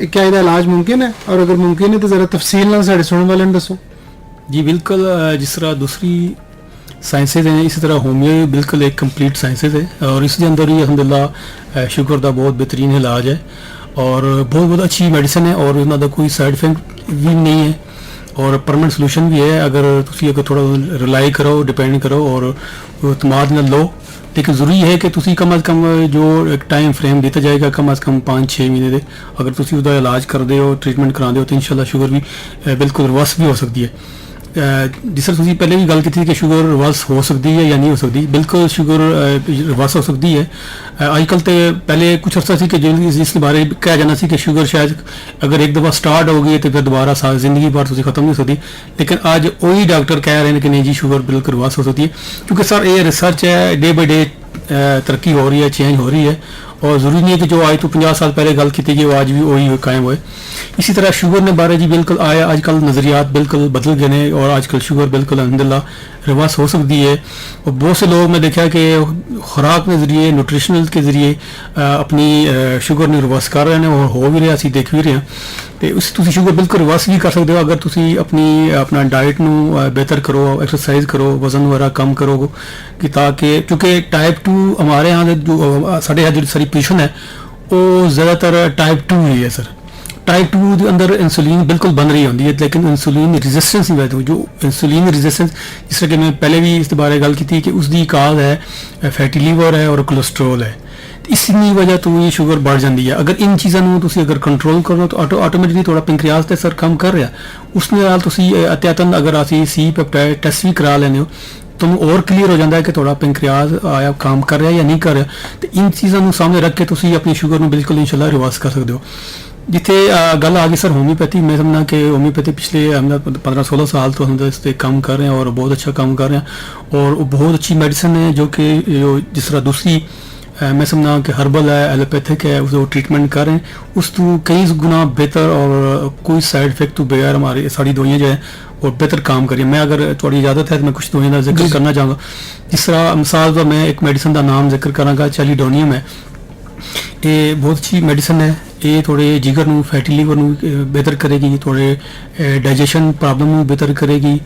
क्या इहदा इलाज मुमकिन है, और अगर मुमकिन है तो जरा तफसील नाल साडे सुनने वाले नूं दसो। जी बिल्कुल, जिस तरह दूसरी साइंसेज हैं इसी तरह होम्यो बिल्कुल एक कंप्लीट साइंसेज है और इसके अंदर ही अल्हम्दुलिल्लाह शुगर का बहुत बेहतरीन इलाज है और बहुत अच्छी मेडिसिन है और उन्होंने कोई साइड इफेक्ट भी नहीं है और परमानेंट सोल्यूशन भी है। अगर थोड़ा रिलाई करो, डिपेंड करो और अतमाद न लो, लेकिन ज़रूरी है कि तुसी कम अज़ कम जो एक टाइम फ्रेम दिता जाएगा कम अज़ कम 5-6 महीने दे, अगर तुसी उसका इलाज करते हो, ट्रीटमेंट कराते हो तो इंशाल्लाह शुगर भी बिल्कुल रिवर्स भी हो सकती है। जिस तरह तुसी पहले भी गल की थी कि शुगर रिवर्स हो सकती है या नहीं हो सकती, बिल्कुल शुगर रिवर्स हो सकती है। आजकल तो पहले कुछ अर्सा सी कि जिसके बारे कहा जाना सी कि शुगर शायद अगर एक दफ़ा स्टार्ट हो गई तो फिर दोबारा जिंदगी भर तुसी खत्म नहीं हो सकती, लेकिन आज वही डॉक्टर कह रहे हैं कि नहीं जी शुगर बिल्कुल रिवर्स हो सकती है, क्योंकि सर ये रिसर्च है, डे बाई डे तरक्की हो रही है, चेंज हो रही है और ज़रूरी नहीं है कि जो आज तो 50 साल पहले गल की थी वो आज भी वही कायम हुए। इसी तरह शुगर ने बारे जी बिल्कुल आया, आजकल नज़रियात बिल्कुल बदल गए हैं और आजकल शुगर बिल्कुल अल्हम्दुलिल्लाह रिवर्स हो सकती है। और बहुत से लोग मैं देखा कि खुराक के ज़रिए, न्यूट्रिशनल के ज़रिए अपनी शुगर ने रिवर्स कर रहे हैं और हो भी रहे, असीं देख भी रहे हैं। तो उस तुसी शुगर बिल्कुल रिवर्स भी कर सकते हो अगर तुसी अपना डाइट नू बेहतर करो, एक्सरसाइज करो, वजन वगैरह कम करो कि ताकि क्योंकि टाइप 2 हमारे यहाँ जो साढ़े यहाँ जो सारी पोजिशन है वो ज़्यादातर टाइप 2 ही है सर। टाइप 2 के अंदर इंसुलिन बिल्कुल बन रही होती है, लेकिन इंसुलिन रेजिस्टेंस नहीं होती। जो इंसुलिन रेजिस्टेंस जिस तरह कि मैं पहले भी इस बारे गल की थी कि उसकी काज है फैटी लीवर है और कोलेस्ट्रोल है। ਇਸੀ ਵਜ੍ਹਾ ਤੋਂ ਇਹ ਸ਼ੂਗਰ बढ़ ਜਾਂਦੀ ਹੈ। ਅਗਰ ਇਨ ਚੀਜ਼ਾਂ ਨੂੰ ਤੁਸੀਂ ਅਗਰ ਕੰਟਰੋਲ ਕਰੋ ਤਾਂ ਆਟੋਮੈਟਿਕਲੀ ਤੁਹਾਡਾ ਪੈਨਕ੍ਰੀਆਸ ਤੇ ਸਰ ਕੰਮ ਕਰ ਰਿਹਾ। ਉਸ ਨਾਲ ਤੁਸੀਂ ਅਤਿਅਤਨ ਅਗਰ ਅਸੀਂ ਸੀ ਪੈਪਟਾਈਡ ਟੈਸਟ ਵੀ ਕਰਾ ਲੈਂਦੇ ਹੋ ਤੁਹਾਨੂੰ ਹੋਰ ਕਲੀਅਰ ਹੋ ਜਾਂਦਾ ਹੈ ਕਿ ਤੁਹਾਡਾ ਪੈਨਕ੍ਰੀਆਸ ਆਇਆ ਕੰਮ ਕਰ ਰਿਹਾ ਜਾਂ ਨਹੀਂ ਕਰ ਰਿਹਾ। ਤੇ ਇਨ ਚੀਜ਼ਾਂ ਨੂੰ ਸਾਹਮਣੇ ਰੱਖ ਕੇ ਤੁਸੀਂ ਆਪਣੀ ਸ਼ੂਗਰ ਨੂੰ ਬਿਲਕੁਲ ਇਨਸ਼ਾਅੱਲਾ ਰਿਵਰਸ ਕਰ ਸਕਦੇ ਹੋ। ਜਿੱਥੇ ਗੱਲ ਆ ਗਈ ਸਰ ਹੋਮਿਓਪੈਥੀ, ਮੈਂ ਸਮਝਦਾ ਕਿ ਹੋਮਿਓਪੈਥੀ ਪਿਛਲੇ 15-16 ਸਾਲ ਤੋਂ हम इस पे काम कर रहे हैं और बहुत अच्छा काम कर रहे हैं और वो बहुत अच्छी मेडिसिन है जो कि जिस तरह दूसरी मैं समझना कि हर्बल है एलोपैथिक है उसको ट्रीटमेंट कर रहे हैं उस तो कई गुना बेहतर और कोई साइड इफेक्ट तो बगैर हमारी सारी दवाइयाँ जो है और बेहतर काम करिए। मैं अगर थोड़ी इजाज़त है तो मैं कुछ दवाइयों का जिक्र करना चाहूँगा। जिस तरह मिसाल पर मैं एक मेडिसिन का नाम जिक्र कराँगा, चैलिडोनियम है। ये बहुत अच्छी मेडिसिन है। ये थोड़े जिगर ਨੂੰ फैटी लीवर ਨੂੰ बेहतर करेगी, थोड़े डाइजेशन प्रॉब्लम ਨੂੰ बेहतर करेगी।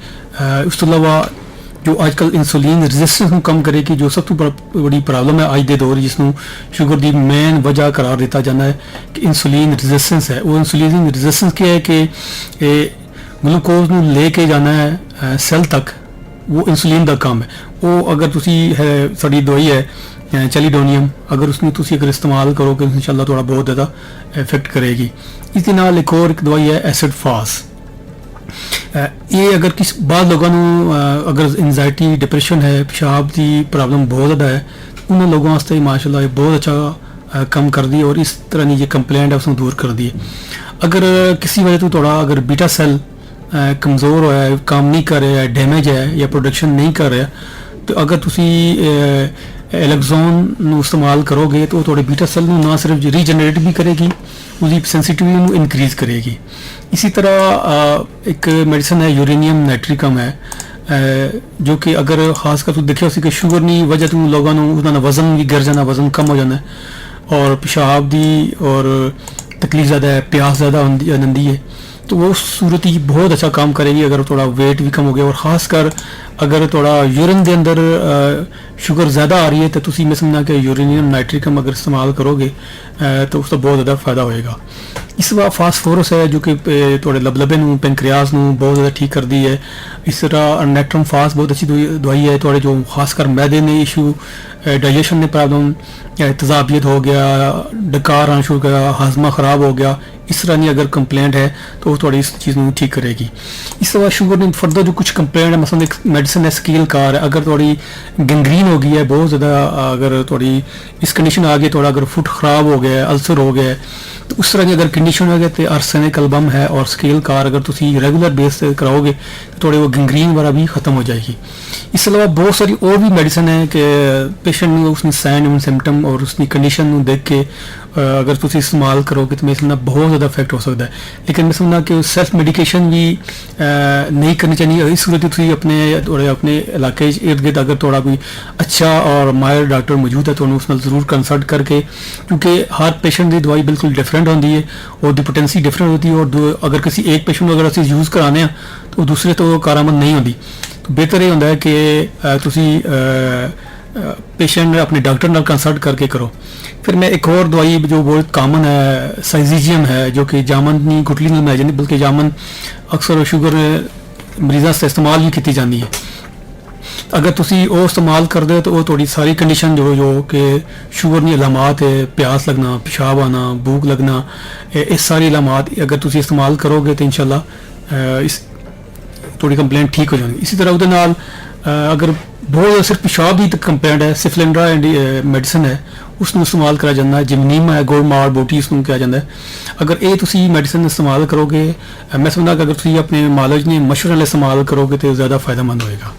ਉਸ ਤੋਂ ਇਲਾਵਾ जो आजकल इंसुलिन रेजिस्टेंस ਨੂੰ कम करेगी जो सब ਤੋਂ बड़ी प्रॉब्लम है ਅੱਜ ਦੇ दौर जिस ਨੂੰ ਸ਼ੂਗਰ ਦੀ ਮੇਨ ਵਜ੍ਹਾ करार ਦਿੱਤਾ ਜਾਂਦਾ ਹੈ ਕਿ इंसुलिन रेजिस्टेंस है। वो इंसुलिन रेजिस्टेंस क्या है कि ग्लूकोज ਨੂੰ ਲੈ ਕੇ ਜਾਣਾ ਹੈ ਸੈੱਲ ਤੱਕ, वो इंसुलिन ਦਾ ਕੰਮ ਹੈ। ਉਹ ਅਗਰ ਤੁਸੀਂ ਸਾਡੀ ਦਵਾਈ ਹੈ ਚੈਲੀਡੋਨੀਅਮ अगर उसमें तुसी अगर इस्तेमाल करोगे इंशाल्लाह थोड़ा बहुत ज़्यादा इफेक्ट करेगी। इस नाल एक और एक दवाई है एसिड फास। ये अगर किस बाद लोगों अगर एंजाइटी डिप्रेशन है पेशाब की प्रॉब्लम बहुत ज़्यादा है उन्होंने लोगों वास्ते माशाल्लाह ये बहुत अच्छा काम कर दी और इस तरह की जो कंप्लेंट है उसको दूर कर दी है। अगर किसी वजह तो थोड़ा अगर बीटा सेल कमज़ोर होया है, काम नहीं कर रहा है, डैमेज है या प्रोडक्शन नहीं कर रहा, तो अगर तुसी एलेक्सोन ਨੂੰ इस्तेमाल करोगे तो थोड़े बीटा सेल ਨੂੰ ना सिर्फ रीजनरेट भी करेगी उसकी सेंसिटिविटी ਨੂੰ इंक्रीज करेगी। इसी तरह एक मेडिसिन है यूरेनियम नाइट्रिकम है जो कि अगर खासकर तो देखिए कि शुगर की वजह तो लोगों को वजन भी गिर जाना, वजन कम हो जाना है और पेशाब की और तकलीफ ज़्यादा है, प्यास ज़्यादा आती है, तो वो सूरत ही बहुत अच्छा काम करेगी अगर थोड़ा वेट भी कम हो गया। और ख़ासकर अगर थोड़ा यूरिन के अंदर शुगर ज़्यादा आ रही है तो तुसी मैं समझना कि यूरेनियम नाइट्रिकम अगर इस्तेमाल करोगे तो उसका बहुत ज़्यादा फ़ायदा होएगा। इस बार फास्फोरस है जो कि थोड़े लबलबे नू पेनक्रियास नू बहुत ज़्यादा ठीक कर दी है। इस तरह नेट्रम फास बहुत अच्छी दवाई है। थोड़े जो खासकर मैदे ने इशू, डाइजेशन में प्रॉब्लम, तेज़ाबियत हो गया, डकार आना शुरू हो गया, हाजमा ख़राब हो गया, इस तरह की अगर कंप्लेंट है तो वो थोड़ी इस चीज़ को ठीक करेगी। इस तरह शुगर में फर्दर जो कुछ कंप्लेंट है मसलन एक मेडिसिन है स्कील कार है, अगर थोड़ी गंग्रीन हो गई है बहुत ज़्यादा, अगर थोड़ी इस कंडीशन आ गई, थोड़ा अगर फुट ख़राब हो गया है, अल्सर हो गया है, तो उस तरह की अगर कंडीशन हो गया तो आर्सेनिक एल्बम है और स्केल कार अगर तुम रेगुलर बेस से कराओगे तो थोड़े वो गंग्रीन वगैरह भी ख़त्म हो जाएगी। इसके अलावा बहुत सारी और भी मेडिसिन है कि पेशेंट ने उसने साइन एंड सिम्टम और उसकी कंडीशन देख के अगर तुम इस्तेमाल करोगे तो मैं समझना बहुत ज़्यादा इफेक्ट हो सकता है। लेकिन मैं समझना कि सेल्फ मेडिकेशन भी नहीं करनी चाहिए। इस सूरत तुम अपने थोड़े अपने इलाके इर्द गिर्द अगर थोड़ा कोई अच्छा और माहिर डॉक्टर मौजूद है तो उन्होंने उसमें ज़रूर कंसल्ट करके, क्योंकि हर पेशेंट की दवाई बिल्कुल डिफरेंट होती है और दी पोटेंसी डिफरेंट होती है और अगर किसी एक पेशेंट को अगर असं यूज़ कराने हैं तो दूसरे तो कारामद नहीं होती। तो बेहतर ये होता है कि तुसी पेशेंट अपने डॉक्टर नाल कंसल्ट करके करो। फिर मैं एक और दवाई जो बहुत कॉमन है साइजीजियम है जो कि जामन नहीं गुटली नहीं लै जाती बल्कि जामन अक्सर शुगर मरीज़ों से इस्तेमाल भी की जाती है। अगर तुसी वो इस्तेमाल कर दो तो वो थोड़ी सारी कंडीशन जो कि शुगर की अलामत है, प्यास लगना, पेशाब आना, भूख लगना, इस सारी अलामत अगर तुसी इस्तेमाल करोगे तो इंशाल्लाह इस थोड़ी कंप्लेंट ठीक हो जाएगी। इसी तरह उहदे नाल अगर बहुत सिर्फ पेशाब की कंप्लेंट है, सिफलिंड्रा मेडिसिन है उसमें इस्तेमाल करा जाता है। जिमनीमा है, गोल्ड मार बोटी उसमें कहा जाता है। अगर ये तुसी मेडिसिन इस्तेमाल करोगे मैं समझदा कि अगर तुसी अपने मालज ने मशवरे नाल इस्तेमाल करोगे तो ज़्यादा फायदेमंद होएगा।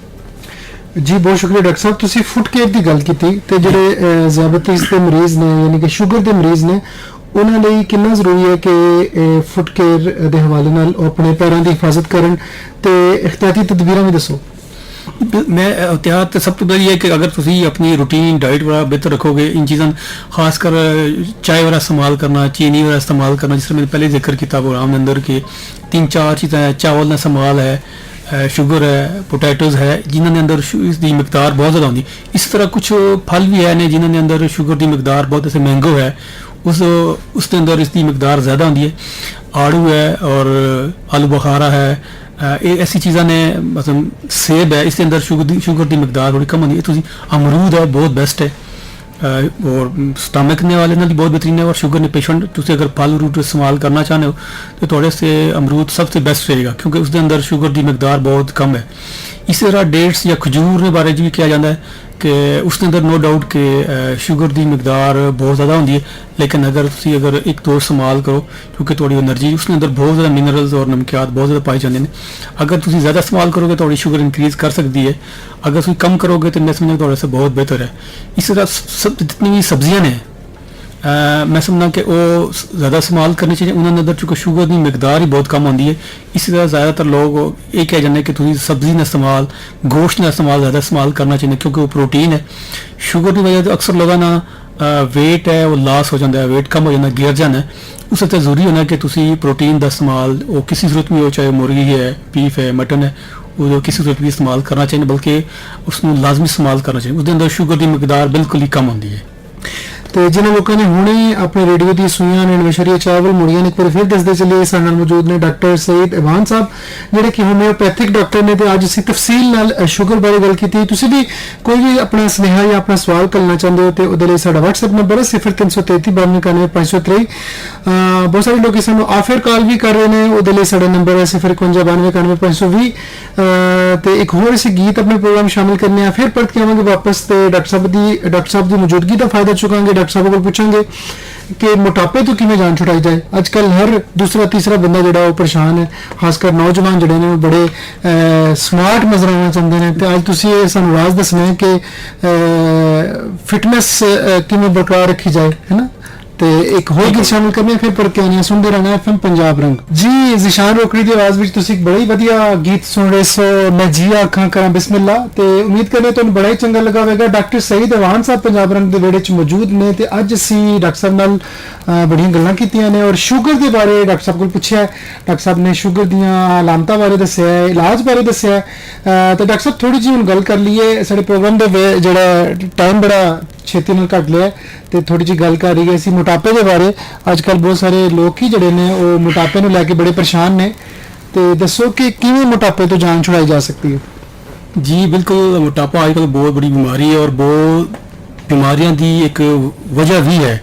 जी बहुत शुक्रिया डॉक्टर साहब। तुसी फुट केयर की गल की ते ਜਿਹੜੇ ज़ियाबतीस के मरीज़ ने यानी कि शुगर के मरीज़ ने ਉਹਨਾਂ ਲਈ ਕਿੰਨਾ ਜ਼ਰੂਰੀ ਹੈ ਕਿ ਫੁੱਟ ਕੇਅਰ ਦੇ ਹਵਾਲੇ ਨਾਲ ਉਹ ਆਪਣੇ ਪੈਰਾਂ ਦੀ ਹਿਫਾਜ਼ਤ ਕਰਨ ਤੇ ਇhtiyati ਤਦਬੀਰਾਂ ਵੀ ਦੱਸੋ। मैं एहतियात सब तो बड़ी है कि अगर तुम अपनी रूटीन डाइट वाला बेहतर रखोगे, इन चीज़ों खासकर चाय वाला इस्तेमाल करना, चीनी वाला इस्तेमाल करना, जिस मैंने पहले जिक्र किया प्रोग्राम के अंदर के 3-4 चीज़ें हैं, चावल का इस्तेमाल है, शुगर है, पोटैटोज़ है जिन्होंने अंदर इसकी मकदार बहुत ज़्यादा होती। इस तरह कुछ फल भी है ने जिन्होंने अंदर शुगर की मकदार बहुत, जैसे मैंगो है उसके अंदर इसकी मकदार ज़्यादा होती है, आड़ू है और आलू बुखारा है, ये ऐसी चीज़ा ने मतलब सेब है इसके अंदर शुगर की मकदार थोड़ी कम होती है। तो अमरूद है बहुत बेस्ट है और स्टमक ने वाले नाल बहुत बेहतरीन है और शुगर ने पेशेंट तुम अगर फल रूट इस्तेमाल करना चाहते हो तो थोड़े से अमरूद सबसे बेस्ट रहेगा क्योंकि उसके अंदर शुगर की मकदार बहुत कम है। इसी तरह डेट्स या खजूर के बारे भी किया जाता है कि उसके अंदर नो डाउट कि शुगर की मकदार बहुत ज़्यादा होती है, लेकिन अगर एक दो इस्तेमाल करो क्योंकि थोड़ी एनर्जी उसके अंदर बहुत ज़्यादा मिनरल्स और नमकियात बहुत ज़्यादा पाए जाते हैं। अगर तुम ज़्यादा इस्तेमाल करोगे थोड़ी शुगर इंक्रीज़ कर सकती है, अगर तुम कम करोगे तो मैं समझा थोड़ा सा बहुत बेहतर है। इस तरह सब जितनी भी सब्जियां हैं मैं समझना कि वो ज़्यादा इस्तेमाल करनी चाहिए, उन्होंने अंदर चूँकि शुगर की मकदार ही बहुत कम होती है। इसी तरह ज़्यादातर लोग ये कह जाते हैं कि तुम सब्जी का इस्तेमाल गोश्त का इस्तेमाल ज़्यादा इस्तेमाल करना चाहिए क्योंकि वो प्रोटीन है। शुगर की वजह से अक्सर लोगों ना वेट है वो लॉस हो जाता है, वेट कम हो जाता है, गिर जाना है। उस तो जरूरी होना कि तुम प्रोटीन का इस्तेमाल वो किसी सूरत में हो, चाहे मुर्गी है, बीफ है, मटन है, वो किसी सूरत भी इस्तेमाल करना चाहिए, बल्कि उसमें लाजमी इस्तेमाल करना चाहिए। उसके अंदर शुगर की मकदार बिल्कुल ही कम होती है। तो जिन्होंने लोगों ने हुणे अपने रेडियो की सुइयां ने नवेशरी चावल मुड़ियां ने एक बार फिर दसदे चलिए साडे नाल मौजूद ने डॉक्टर सईद इवान साहब ਜਿਹੜੇ कि होम्योपैथिक डॉक्टर ने तो अज असीं तफसील नाल शुगर बारे गल कीती। तुसीं भी कोई भी अपना स्नेहा या अपना सवाल करना चाहते हो तो ਉਹਦੇ ਲਈ ਸਾਡਾ WhatsApp ਨੰਬਰ है 0333 92 523। बहुत सारे लोग सानू आफर कॉल भी कर रहे हैं, ਉਹਦੇ ਲਈ ਸਾਡਾ नंबर है 051 92 520। ਤੇ ਇੱਕ ਹੋਰ ਅਸੀਂ ਗੀਤ ਆਪਣੇ ਪ੍ਰੋਗਰਾਮ ਸ਼ਾਮਿਲ ਕਰਨੇ ਆ, ਫਿਰ ਪਰਤ ਕੇ ਆਵਾਂਗੇ ਵਾਪਸ ਤੇ ਡਾਕਟਰ ਸਾਹਿਬ ਦੀ ਮੌਜੂਦਗੀ ਦਾ ਫਾਇਦਾ ਚੁਕਾਂਗੇ। डॉक्टर साहब को पूछेंगे कि मोटापे तो किमें जान छुड़ाई जाए। आजकल हर दूसरा तीसरा बंदा जोड़ा वो परेशान है, खासकर नौजवान जोड़े ने बड़े स्मार्ट नजर आना चाहते हैं। तो अज तुसी सानू राज दसना है कि फिटनेस किमें बरकरार रखी जाए, है ना। ਤੇ ਇੱਕ ਹੋਰ ਗੀਤ ਸ਼ਾਮਿਲ ਕਰਨੇ ਫਿਰ ਪਰ ਕੇ ਆਉਣੇ ਸੁਣਦੇ ਰਹਿਣਾ ਐਫਐਮ ਪੰਜਾਬ ਰੰਗ। ਜੀ ਜ਼ਿਸ਼ਾਨ ਰੋਕੜੀ ਦੀ ਆਵਾਜ਼ ਵਿੱਚ ਤੁਸੀਂ ਇੱਕ ਬੜਾ ਹੀ ਵਧੀਆ ਗੀਤ ਸੁਣ ਰਹੇ ਸੋ ਮੈਂ ਜੀ ਆਖਾਂ ਕਰਾਂ ਬਿਸਮਿਲ੍ਲਾ। ਤੇ ਉਮੀਦ ਕਰਨੇ ਤੁਹਾਨੂੰ ਬੜਾ ਹੀ ਚੰਗਾ ਲੱਗਾ ਹੋਵੇਗਾ। ਡਾਕਟਰ ਸਈਦ ਇਵਾਨ ਸਾਹਿਬ ਪੰਜਾਬ ਰੰਗ ਦੇ ਵਿਹੜੇ 'ਚ ਮੌਜੂਦ ਨੇ ਤੇ ਅੱਜ ਅਸੀਂ ਡਾਕਟਰ ਸਾਹਿਬ ਨਾਲ ਬੜੀਆਂ ਗੱਲਾਂ ਕੀਤੀਆਂ ਨੇ ਔਰ ਸ਼ੂਗਰ ਦੇ ਬਾਰੇ ਡਾਕਟਰ ਸਾਹਿਬ ਕੋਲ ਪੁੱਛਿਆ। ਡਾਕਟਰ ਸਾਹਿਬ ਨੇ ਸ਼ੂਗਰ ਦੀਆਂ ਅਲਾਮਤਾਂ ਬਾਰੇ ਦੱਸਿਆ, ਇਲਾਜ ਬਾਰੇ ਦੱਸਿਆ। ਤੇ ਡਾਕਟਰ ਸਾਹਿਬ ਥੋੜੀ ਜਿਹੀ ਹੁਣ ਗੱਲ ਕਰ ਲਈਏ, ਸਾਡੇ ਪ੍ਰੋਗਰਾਮ ਦੇ ਜਿਹੜਾ ਟਾਈਮ ਬੜਾ ਛੇਤੀ ਨਾਲ ਘੱਟ ਲਿਆ ਤੇ ਥੋੜੀ ਜਿਹੀ ਗੱਲ ਕਰ ਰਹੀ ਹੈ ਅਸੀਂ मोटापे के बारे। आजकल बहुत सारे लोग ही जड़े ने वो मोटापे को लैके बड़े परेशान ने, तो दसो कि किवें मोटापे तो जान छुड़ाई जा सकती है। जी बिल्कुल, मोटापा आजकल बहुत बड़ी बीमारी है और बहुत बीमारियां की एक वजह भी है।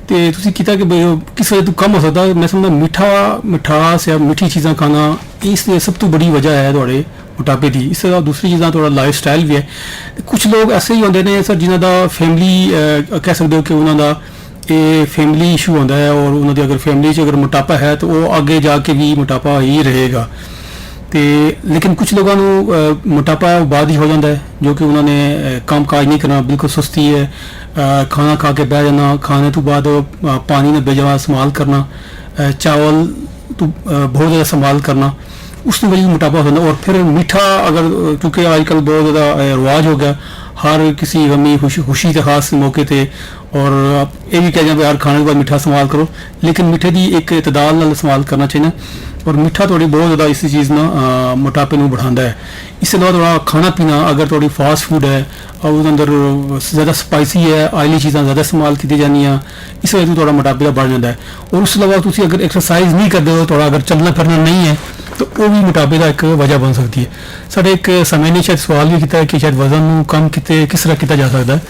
तो तुसी किता कि किस वजह तो कम हो सकता, मैं समझदा मिठास या मीठी चीज़ां खाना इस सब तो बड़ी वजह है थोड़े मोटापे की। इस तरह दूसरी चीज़ां थोड़ा लाइफ स्टाइल भी है। कुछ लोग ऐसे ही होंगे ने सर जिन्हों का फैमिली कह सकते हो कि उन्होंने ये फैमिली इशू होता है और उन्होंने अगर फैमिली अगर मोटापा है तो वो आगे जाके भी मोटापा ही रहेगा। तो लेकिन कुछ लोगों को मोटापा बाद ही हो जाता है जो कि उन्होंने काम काज नहीं करना, बिल्कुल सुस्ती है, खाना खा के बह जाना, खाने तो बाद पानी ने बेजवा इस्तेमाल करना, चावल तो बहुत ज़्यादा इस्तेमाल करना, उसकी वजह से मोटापा होता है। और फिर मीठा अगर क्योंकि आजकल बहुत ज़्यादा रिवाज हो गया हर किसी गमी खुशी के खास मौके थे और आप ये भी कह जाए यार खाने के बाद मीठा इस्तेमाल करो, लेकिन मीठे की एक इतदाल नाल इस्तेमाल करना चाहिए। और मीठा थोड़ी बहुत ज़्यादा इस चीज़ ना मोटापे को बढ़ाता है। इसके अलावा थोड़ा खाना पीना अगर थोड़ी फास्ट फूड है और उसके अंदर ज़्यादा स्पाइसी है, ऑयली चीज़ां ज़्यादा इस्तेमाल की जानियाँ, इस वजह से थोड़ा मोटापे का बढ़ जाता है। और उसके अलावा तुम अगर एक्सरसाइज नहीं करते हो, थोड़ा अगर चलना फिरना नहीं है तो वो भी मोटापे का एक वजह बन सकती है। साढ़े एक समय ने शायद सवाल भी किया कि शायद वजन कम किस तरह किया जा सकता है।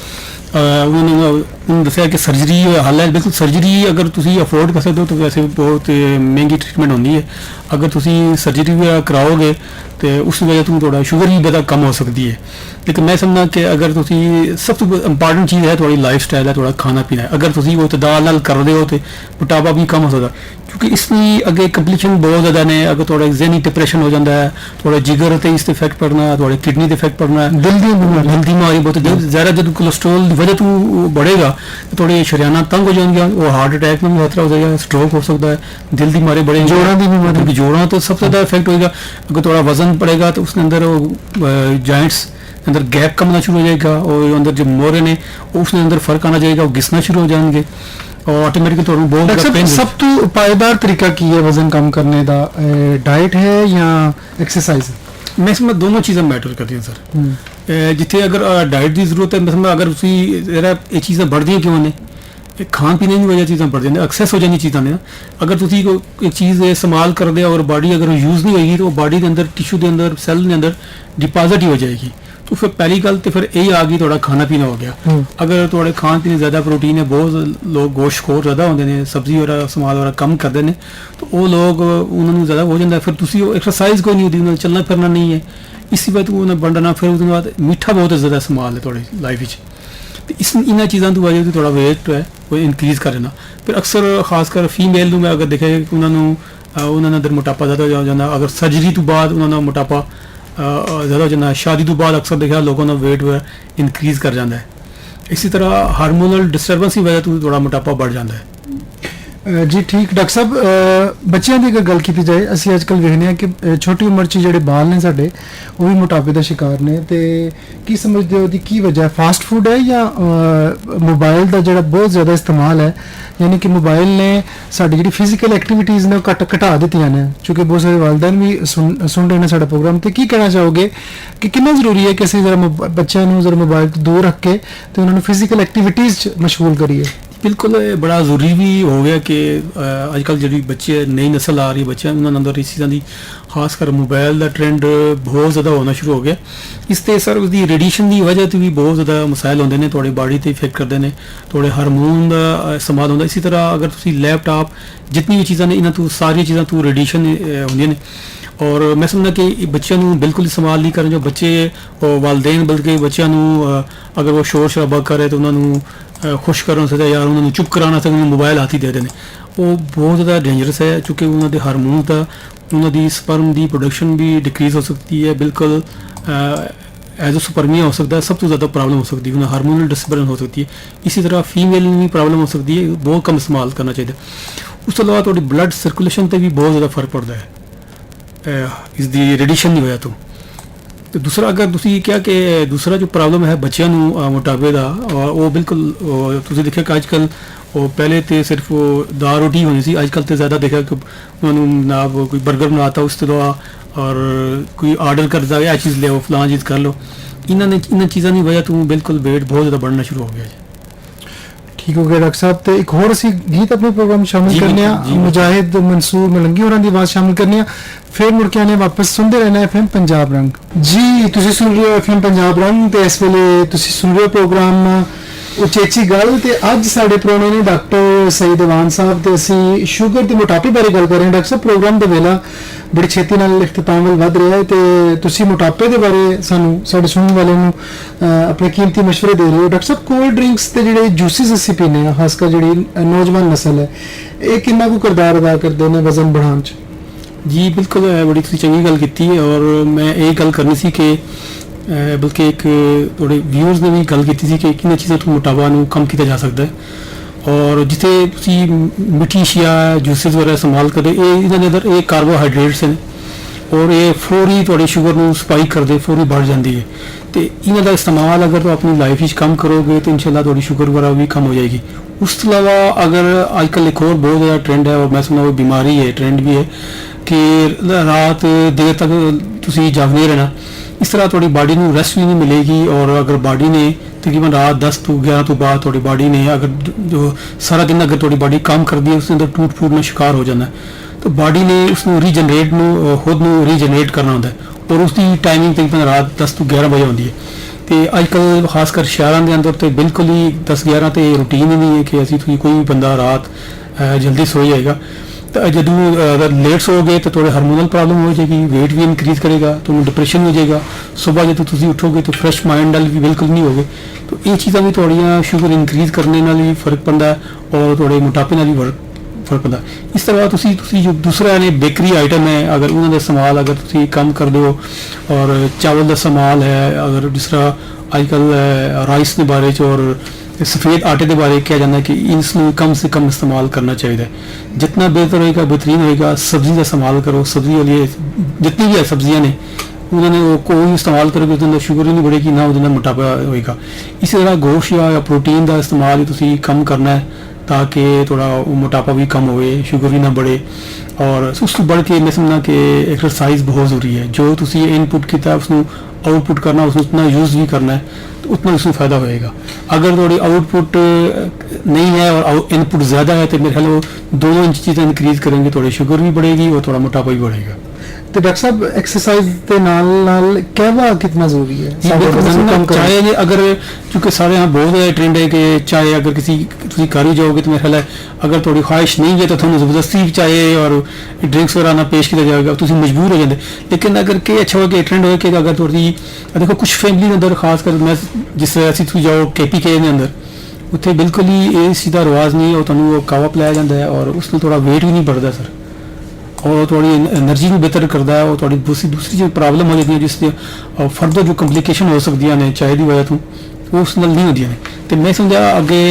उन्होंने दसिया कि सर्जरी हल है। बिल्कुल सर्जरी अगर तुम अफोर्ड कर सकते हो तो वैसे बहुत महंगी ट्रीटमेंट होती है। अगर तुम सर्जरी कराओगे तो उस वजह तुम थोड़ा शुगर भी ज़्यादा कम हो सकती है। लेकिन मैं समझना कि अगर तुम सब तो इंपॉर्टेंट चीज़ है थोड़ी लाइफ स्टाइल है, थोड़ा खाना पीना है। अगर तुम वो इतदाल नाल कर रहे हो तो मोटापा भी कम हो सकता, क्योंकि इसकी अगे कंपलीकेशन बहुत ज़्यादा ने। अगर थोड़ा जहनी डिप्रेशन हो जाता है, थोड़ा जिगर से इस इफेक्ट पड़ना है, थोड़ा किडनी से इफेक्ट पड़ना है, दिल की बीमारी बहुत ज़्यादा जो कोलेस्ट्रोल की वजह तो बढ़ेगा तो थोड़े शरियाना तंग हो जाएंगे, वो हार्ट अटैक में भी खतरा हो जाएगा, स्ट्रोक हो सकता है, दिल की बीमारी बढ़ेगी, जोड़ों की बीमारी, जोड़ों तो सबसे ज़्यादा इफेक्ट होगा। अगर थोड़ा वजन बढ़ेगा तो उसके अंदर जॉइंट्स अंदर गैप कम होना शुरू हो जाएगा और अंदर जो मोरे ने उसके अंदर फर्क आना जाएगा, वो घिसना शुरू हो जाएंगे और ऑटोमेटिकली थोड़ा बहुत। सब तो पायदार तरीका की है वजन कम करने का, डाइट है या एक्सरसाइज है? मैं समझ दोनों चीज़ें मैटर करती हैं सर। जिथे अगर डाइट की जरूरत है, मैं समझ अगर उसी ये चीज़ें बढ़ती क्यों ने खान पीने की वजह चीज़ें बढ़ जाती, एक्सेस हो जाती चीज़ें ने। अगर तुम एक चीज़ इस्तेमाल कर दे और बॉडी अगर यूज़ नहीं होगी तो बॉडी के अंदर टिश्यू के अंदर सैल के अंदर डिपॉजिट ही हो जाएगी, तो तो फिर पहली गल तो फिर यही आ गई थोड़ा खाना पीना हो गया। अगर थोड़े खान पीने ज़्यादा प्रोटीन है, बहुत लोग गोश्त खोर ज़्यादा होंगे ने, सब्जी वगैरह समाल वगैरह कम करते हैं, तो वो लोग उन्होंने ज़्यादा हो जाता है। फिर तुसी एक्सरसाइज कोई नहीं होती, उन्होंने चलना फिरना नहीं है, इसी बात उन्हें बनना। फिर उसके बाद मीठा बहुत ज़्यादा इस्तेमाल है थोड़ी लाइफ। तो इस इन्होंने चीज़ों की वजह से थोड़ा वेट है वो इंक्रीज़ कर देना। फिर अक्सर खासकर फीमेल में अगर देखे कि उन्होंने अंदर मोटापा ज़्यादा हो जाता, अगर सर्जरी तो बाद उन्होंने मोटापा ज़्यादा हो जाता, शादी तो बाद अक्सर देखा लोगों का वेट इंक्रीज़ कर जाता है। इसी तरह हार्मोनल डिस्टर्बेंस की वजह तो थोड़ा मोटापा बढ़ जाता है। जी ठीक। डॉक्टर साहब बच्चों की अगर गल की जाए, ਅਸੀਂ ਅੱਜ ਕੱਲ ਵੇਖਦੇ ਹਾਂ ਕਿ ਛੋਟੀ ਉਮਰ 'ਚ ਜਿਹੜੇ ਬਾਲ ਨੇ ਸਾਡੇ ਉਹ ਵੀ ਮੋਟਾਪੇ ਦਾ ਸ਼ਿਕਾਰ ਨੇ, ਤੇ ਕੀ ਸਮਝਦੇ ਹੋ ਉਹਦੀ ਕੀ ਵਜ੍ਹਾ ਹੈ? ਫਾਸਟ ਫੂਡ ਹੈ ਜਾਂ ਮੋਬਾਈਲ ਦਾ ਜਿਹੜਾ ਬਹੁਤ ਜ਼ਿਆਦਾ ਇਸਤੇਮਾਲ ਹੈ? ਯਾਨੀ ਕਿ ਮੋਬਾਈਲ ਨੇ ਸਾਡੀ ਜਿਹੜੀ ਫਿਜ਼ੀਕਲ ਐਕਟੀਵਿਟੀਜ਼ ਨੇ ਉਹ ਘਟਾ ਦਿੱਤੀਆਂ ਨੇ, ਕਿਉਂਕਿ ਬਹੁਤ ਸਾਰੇ ਵਾਲਿदैन ਵੀ ਸੁਣ ਰਹੇ ਨੇ ਸਾਡਾ ਪ੍ਰੋਗਰਾਮ। ਤੇ ਕੀ ਕਹਿਣਾ ਚਾਹੋਗੇ ਕਿ ਕਿੰਨਾ ਜ਼ਰੂਰੀ ਹੈ ਕਿ ਅਸੀਂ ਜ਼ਰਾ ਬੱਚਿਆਂ ਨੂੰ ਜ਼ਰਾ ਮੋਬਾਈਲ ਤੋਂ ਦੂਰ ਰੱਖ ਕੇ ਤੇ ਉਹਨਾਂ ਨੂੰ ਫਿਜ਼ੀਕਲ ਐਕਟੀਵਿਟੀਜ਼ 'ਚ ਮਸ਼ਗੂਲ करिए? बिल्कुल बड़ा ज़रूरी भी हो गया कि अजकल जी बच्चे नई नस्ल आ रही बच्चे उन्होंने अंदर इस चीज़ों की खासकर मोबाइल का ट्रेंड बहुत ज़्यादा होना शुरू हो गया। इससे सर उसकी रेडिएशन की वजह तो भी बहुत ज़्यादा मसाइल होंगे ने, थोड़े बॉडी से इफेक्ट करते हैं, थोड़े हारमोन का इस्तेमाल होता। इसी तरह अगर तुम लैपटॉप जितनी भी चीज़ां ने इन्होंने तो सारी चीज़ां तो रेडिएशन होंगे ने। और मैं समझना कि बच्चों को बिल्कुल इस्तेमाल नहीं करें, जो बच्चे वालदेन बल्कि बच्चों अगर वो शोर शराबा करे तो उन्होंने खुश करना सकता या उन्होंने चुप कराना सकता, उन्होंने मोबाइल हाथ ही दे देने, वो बहुत ज़्यादा डेंजरस है। चूँकि उन्होंने हारमोन का उन्होंने स्पर्म की प्रोडक्शन भी डिक्रीज़ हो सकती है, बिल्कुल एज ए सुपरमिया हो सकता है, सब तो ज़्यादा प्रॉब्लम हो सकती है, उन्हें हार्मोनल डिसबैलेंस हो सकती है। इसी तरह फीमेल में भी प्रॉब्लम हो सकती है, बहुत कम इस्तेमाल करना चाहिए। उस तो अलावा थोड़ी ब्लड सर्कुलेशन पर भी बहुत ज़्यादा फर्क पड़ता है इसकी रेडिएशन की वजह तो दूसरा अगर तुसी क्या कि दूसरा जो प्रॉब्लम है बच्चों मोटापे का, और वो बिल्कुल तुसी देखिया कि अजकल वो पहले तो सिर्फ वो दाल रोटी होनी सी, अजकल तो ज़्यादा देखा कि उन्होंने ना कोई बर्गर बनाता उस तरह और कोई आर्डर करता है, चीज़ ले फलां चीज़ कर लो। इन चीज़ों की वजह तो बिल्कुल वेट बहुत ज़्यादा बढ़ना शुरू हो गया जी। ठीक हो गया डॉक्टर साहब। तो एक होर असी गीत अपने प्रोग्राम शामिल करने मुजाहिद मंसूर मलंगी होरां दी आवाज़ शामिल करने, फिर मुड़ के आने वापस सुनते रहना एफएम पंजाब रंग। जी तुसी सुन रहे हो एफएम पंजाब रंग, तो इस वेले तुसी सुन रहे हो प्रोग्राम उचेची गल। ते अज साडे प्रोने ने डॉक्टर सईद अवान साहब, ते असी शुगर ते मोटापे बारे गल कर रहे हैं। डॉक्टर साहब प्रोग्राम दा वेला बड़ी छेती नाल इख्तिताम वल वध रहा है, ते तुसी मोटापे दे बारे सानू साडे सुनने वाले नू अपने कीमती मशवरे दे रहे हो। डॉक्टर साहब कोल्ड ड्रिंक्स ते जिहड़े जूसेस असी पीने आ, खासकर जिहड़ी नौजवान नस्ल है, ये कितना को किरदार अदा करदे ने वजन बढ़ाउण च? जी बिल्कुल बड़ी चंगी गल की, और मैं ये गल करनी सी कि बल्कि एक थोड़े व्यूअर्स ने भी गल की थी कि किन चीज़ों तो मोटापा कम किया जा सकता है। और जिथे मिठी शिया जूसेस वगैरह इस्तेमाल करें, इन्होंने अंदर ये कार्बोहाइड्रेट्स हैं और ये फौरी थोड़ी शुगर को स्पाइक कर दे, फौरी बढ़ जाती है। तो इन्हों का इस्तेमाल अगर तो अपनी लाइफ कम करोगे तो इंशाल्लाह थोड़ी शुगर वगैरह भी कम हो जाएगी। उस तो अलावा अगर आजकल एक और बहुत ज़्यादा ट्रेंड है, और मैं सुना वो बीमारी है, ट्रेंड भी है कि रात देर तक तुम जागने रहना, इस तरह थोड़ी बॉडी में रेस्ट भी नहीं मिलेगी। और अगर बॉडी ने तकरीबन रात 10 तो 11 तो बाद थोड़ी बॉडी ने अगर जो सारा दिन अगर थोड़ी बॉडी काम कर दी है, उसके अंदर टूट फूट में शिकार हो जाना है, तो बॉडी ने उसको रीजनरेट खुद रीजनरेट करना होता है, और उसकी टाइमिंग तकरीबन रात 10 तो 11 बजे होती है। तो अजकल खासकर शहरों के अंदर तो बिल्कुल ही 10-11 तो रूटीन ही नहीं है कि असी कोई भी बंदा रात जल्दी सो जाएगा। तो जदों अगर लेट सो गए तो थोड़े हार्मोनल प्रॉब्लम हो जाएगी, वेट भी इंक्रीज करेगा, तो डिप्रेशन हो जाएगा। सुबह जो तुम उठोगे तो फ्रैश माइंड वाल भी बिल्कुल नहीं होगे। तो ये चीज़ां भी थोड़ियां शुगर इंक्रीज करने नाल भी फर्क पड़ता है, और थोड़े मोटापे नाल भी फर्क पड़ता है। इस तरह तुसी जो दूसरा ने बेकरी आइटम है, अगर उन्होंने इस्तेमाल अगर तुसी कम कर दो, और चावल का इस्तेमाल है, अगर जिस तरह अजकल राइस के बारे और सफ़ेद आटे के बारे किया जाता है कि इसमें कम से कम इस्तेमाल करना चाहिए। जितना बेहतर होएगा बेहतरीन होएगा। सब्जी का इस्तेमाल करो, सब्जी वाली जितनी भी है सब्जियां ने उन्होंने वो कोई इस्तेमाल करोगे तो शुगर ही नहीं बढ़ेगी, ना उसके मोटापा होएगा। इसी तरह गोश्त या प्रोटीन का इस्तेमाल ही तुसी कम करना है, ताकि थोड़ा मोटापा भी कम होए, शुगर भी ना बढ़े। और उस तो बढ़ के मैं समझना कि एक्सरसाइज बहुत ज़रूरी है। जो तुसी इनपुट किया उसको आउटपुट करना, उसको उतना यूज़ भी करना है, तो उतना उसमें फ़ायदा होएगा। अगर थोड़ी आउटपुट नहीं है और इनपुट ज़्यादा है, तो मेरे ख्याल वो दोनों चीज़ें इंक्रीज़ करेंगे, थोड़ी शुगर भी बढ़ेगी और थोड़ा मोटापा भी बढ़ेगा। ਤੇ ਡਾਕਟਰ ਸਾਹਿਬ ਐਕਸਰਸਾਈਜ਼ ਦੇ ਨਾਲ ਕਹਿਵਾ ਕਿੰਨਾ ਜ਼ਰੂਰੀ ਹੈ ਸਾਡੇ ਵਜ਼ਨ ਨੂੰ ਕਮ ਕਰਨ चाहे ये अगर क्योंकि सारे यहाँ बहुत ज़्यादा ट्रेंड है कि चाहे अगर किसी तुम कर ही जाओगे तो मेरा ख्याल है अगर थोड़ी ख्वाहिश नहीं है तो थोड़ी जबरदस्ती चाहे और ड्रिंक्स वगैरह ना पेश किया जाएगा तुम मजबूर हो जाते लेकिन अगर कि अच्छा हो कि ट्रेंड हो कि अगर थोड़ी देखो कुछ फैमिली के अंदर खास कर मैं जिस तरह से तुम जाओ KPK के अंदर उत्थे बिल्कुल ही ये सीधा रिवाज नहीं है तुहानू कावा पिलाया जाता है और उस नाल थोड़ा वेट भी नहीं बढ़ता सर और थोड़ी एनर्जी भी बेहतर करता है और थोड़ी दूसरी जो प्रॉब्लम हो जाती है जिससे फर्दर जो कंप्लीकेशन हो सकती ने चाय की वजह तो वो उस नाल नहीं होंदियां ने तो मैं समझा अगे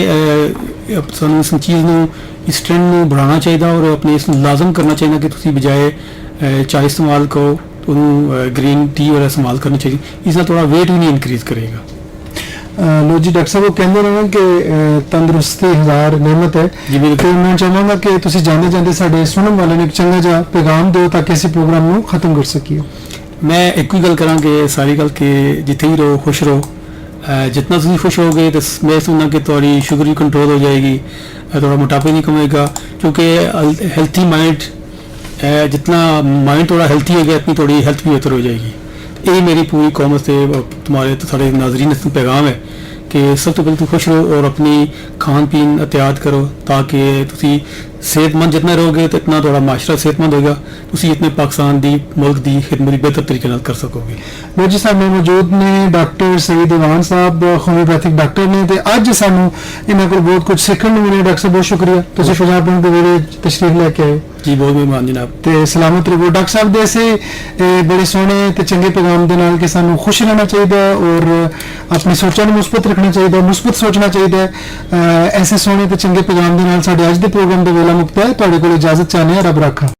सानू इस चीज़ नू इस ट्रेंड नू बढ़ाना चाहिए और अपने इस लाजम करना चाहिए कि तुसीं बजाय चाय इस्तेमाल करो तो ग्रीन टी वगैरह इस्तेमाल करना चाहिए इस नाल थोड़ा वेट भी नहीं इनक्रीज करेगा ਲੋ ਜੀ ਡਾਕਟਰ ਸਾਹਿਬ ਉਹ ਕਹਿੰਦੇ ਨੇ ਕਿ ਤੰਦਰੁਸਤੀ ਹਜ਼ਾਰ ਨਿਮਤ ਹੈ ਜੀ ਬਿਲਕੁਲ। ਤੇ ਮੈਂ ਚਾਹਾਂਗਾ ਕਿ ਤੁਸੀਂ ਜਾਂਦੇ ਜਾਂਦੇ ਸਾਡੇ ਸੁਣਨ ਵਾਲਿਆਂ ਨੂੰ ਇੱਕ ਚੰਗਾ ਜਿਹਾ ਪੈਗਾਮ ਦਿਓ ਤਾਂ ਕਿ ਅਸੀਂ ਪ੍ਰੋਗਰਾਮ ਨੂੰ ਖਤਮ ਕਰ ਸਕੀਏ मैं एक ही गल करा कि सारी गल कि जिथे ही रहो खुश रहो जितना तुम खुश होगे तो मैं सुनना कि थोड़ी शुगर भी कंट्रोल हो जाएगी थोड़ा मोटापा नहीं कमेगा क्योंकि हेल्थी माइंड जितना माइंड थोड़ा हेल्थी होगा इतनी थोड़ी हेल्थ भी बेहतर हो जाएगी ये मेरी पूरी कौम से तुम्हारे तो सारे नाजरीन से पैगाम है कि सब तो पहले तुम खुश रहो और अपनी खान पीन एहतियात करो ताकि तुसी सेहतमंद जितना रहोगे तो इतना थोड़ा माशरा सेहतमंद होगा तुसी इतने पाकिस्तान दी मुल्क दी खिदमत बेहतर तरीके नाल कर सकोगे ਲੋ ਜੀ ਸਾਡੇ ਮੌਜੂਦ ਨੇ ਡਾਕਟਰ ਸਈਦ ਦੀਵਾਨ ਸਾਹਿਬ ਹੋਮਿਓਪੈਥਿਕ ਡਾਕਟਰ ਨੇ ਤੇ ਅੱਜ ਸਾਨੂੰ ਇਹਨਾਂ ਕੋਲ ਬਹੁਤ ਕੁਝ ਸਿੱਖਣ ਨੂੰ ਮਿਲਿਆ ਡਾਕਟਰ ਸਾਹਿਬ ਬਹੁਤ ਸ਼ੁਕਰੀਆ ਤੁਸੀਂ ਪੰਜਾਬ ਦੇ ਵਿੱਚ ਤਸ਼ਰੀਫ ਲੈ ਕੇ ਆਏ जी बहुत मेहमान जनाब ਤੇ ਸਲਾਮਤ ਰਹੋ ਡਾਕਟਰ ਸਾਹਿਬ ਦੇ ਐਸੇ ਬੜੇ ਸੋਹਣੇ ਤੇ ਚੰਗੇ ਪੈਗਾਮ ਦੇ ਨਾਲ ਕਿ ਸਾਨੂੰ ਖੁਸ਼ ਰਹਿਣਾ ਚਾਹੀਦਾ ਹੈ ਔਰ ਆਪਣੀ ਸੋਚਾਂ ਨੂੰ ਮੁਸਬਤ ਰੱਖਣਾ ਚਾਹੀਦਾ ਹੈ ਮੁਸਬਤ ਸੋਚਣਾ ਚਾਹੀਦਾ ਹੈ ਐਸੇ ਸੋਹਣੇ ਤੇ ਚੰਗੇ ਪੈਗਾਮ ਦੇ ਨਾਲ ਸਾਡੇ ਅੱਜ ਦੇ ਪ੍ਰੋਗਰਾਮ ਦਾ ਵੇਲਾ ਮੁਕਤਾ ਹੈ ਤੁਹਾਡੇ ਕੋਲ ਇਜਾਜ਼ਤ ਚਾਹੁੰਦੇ ਹਾਂ ਰੱਬ ਰਾਖਾ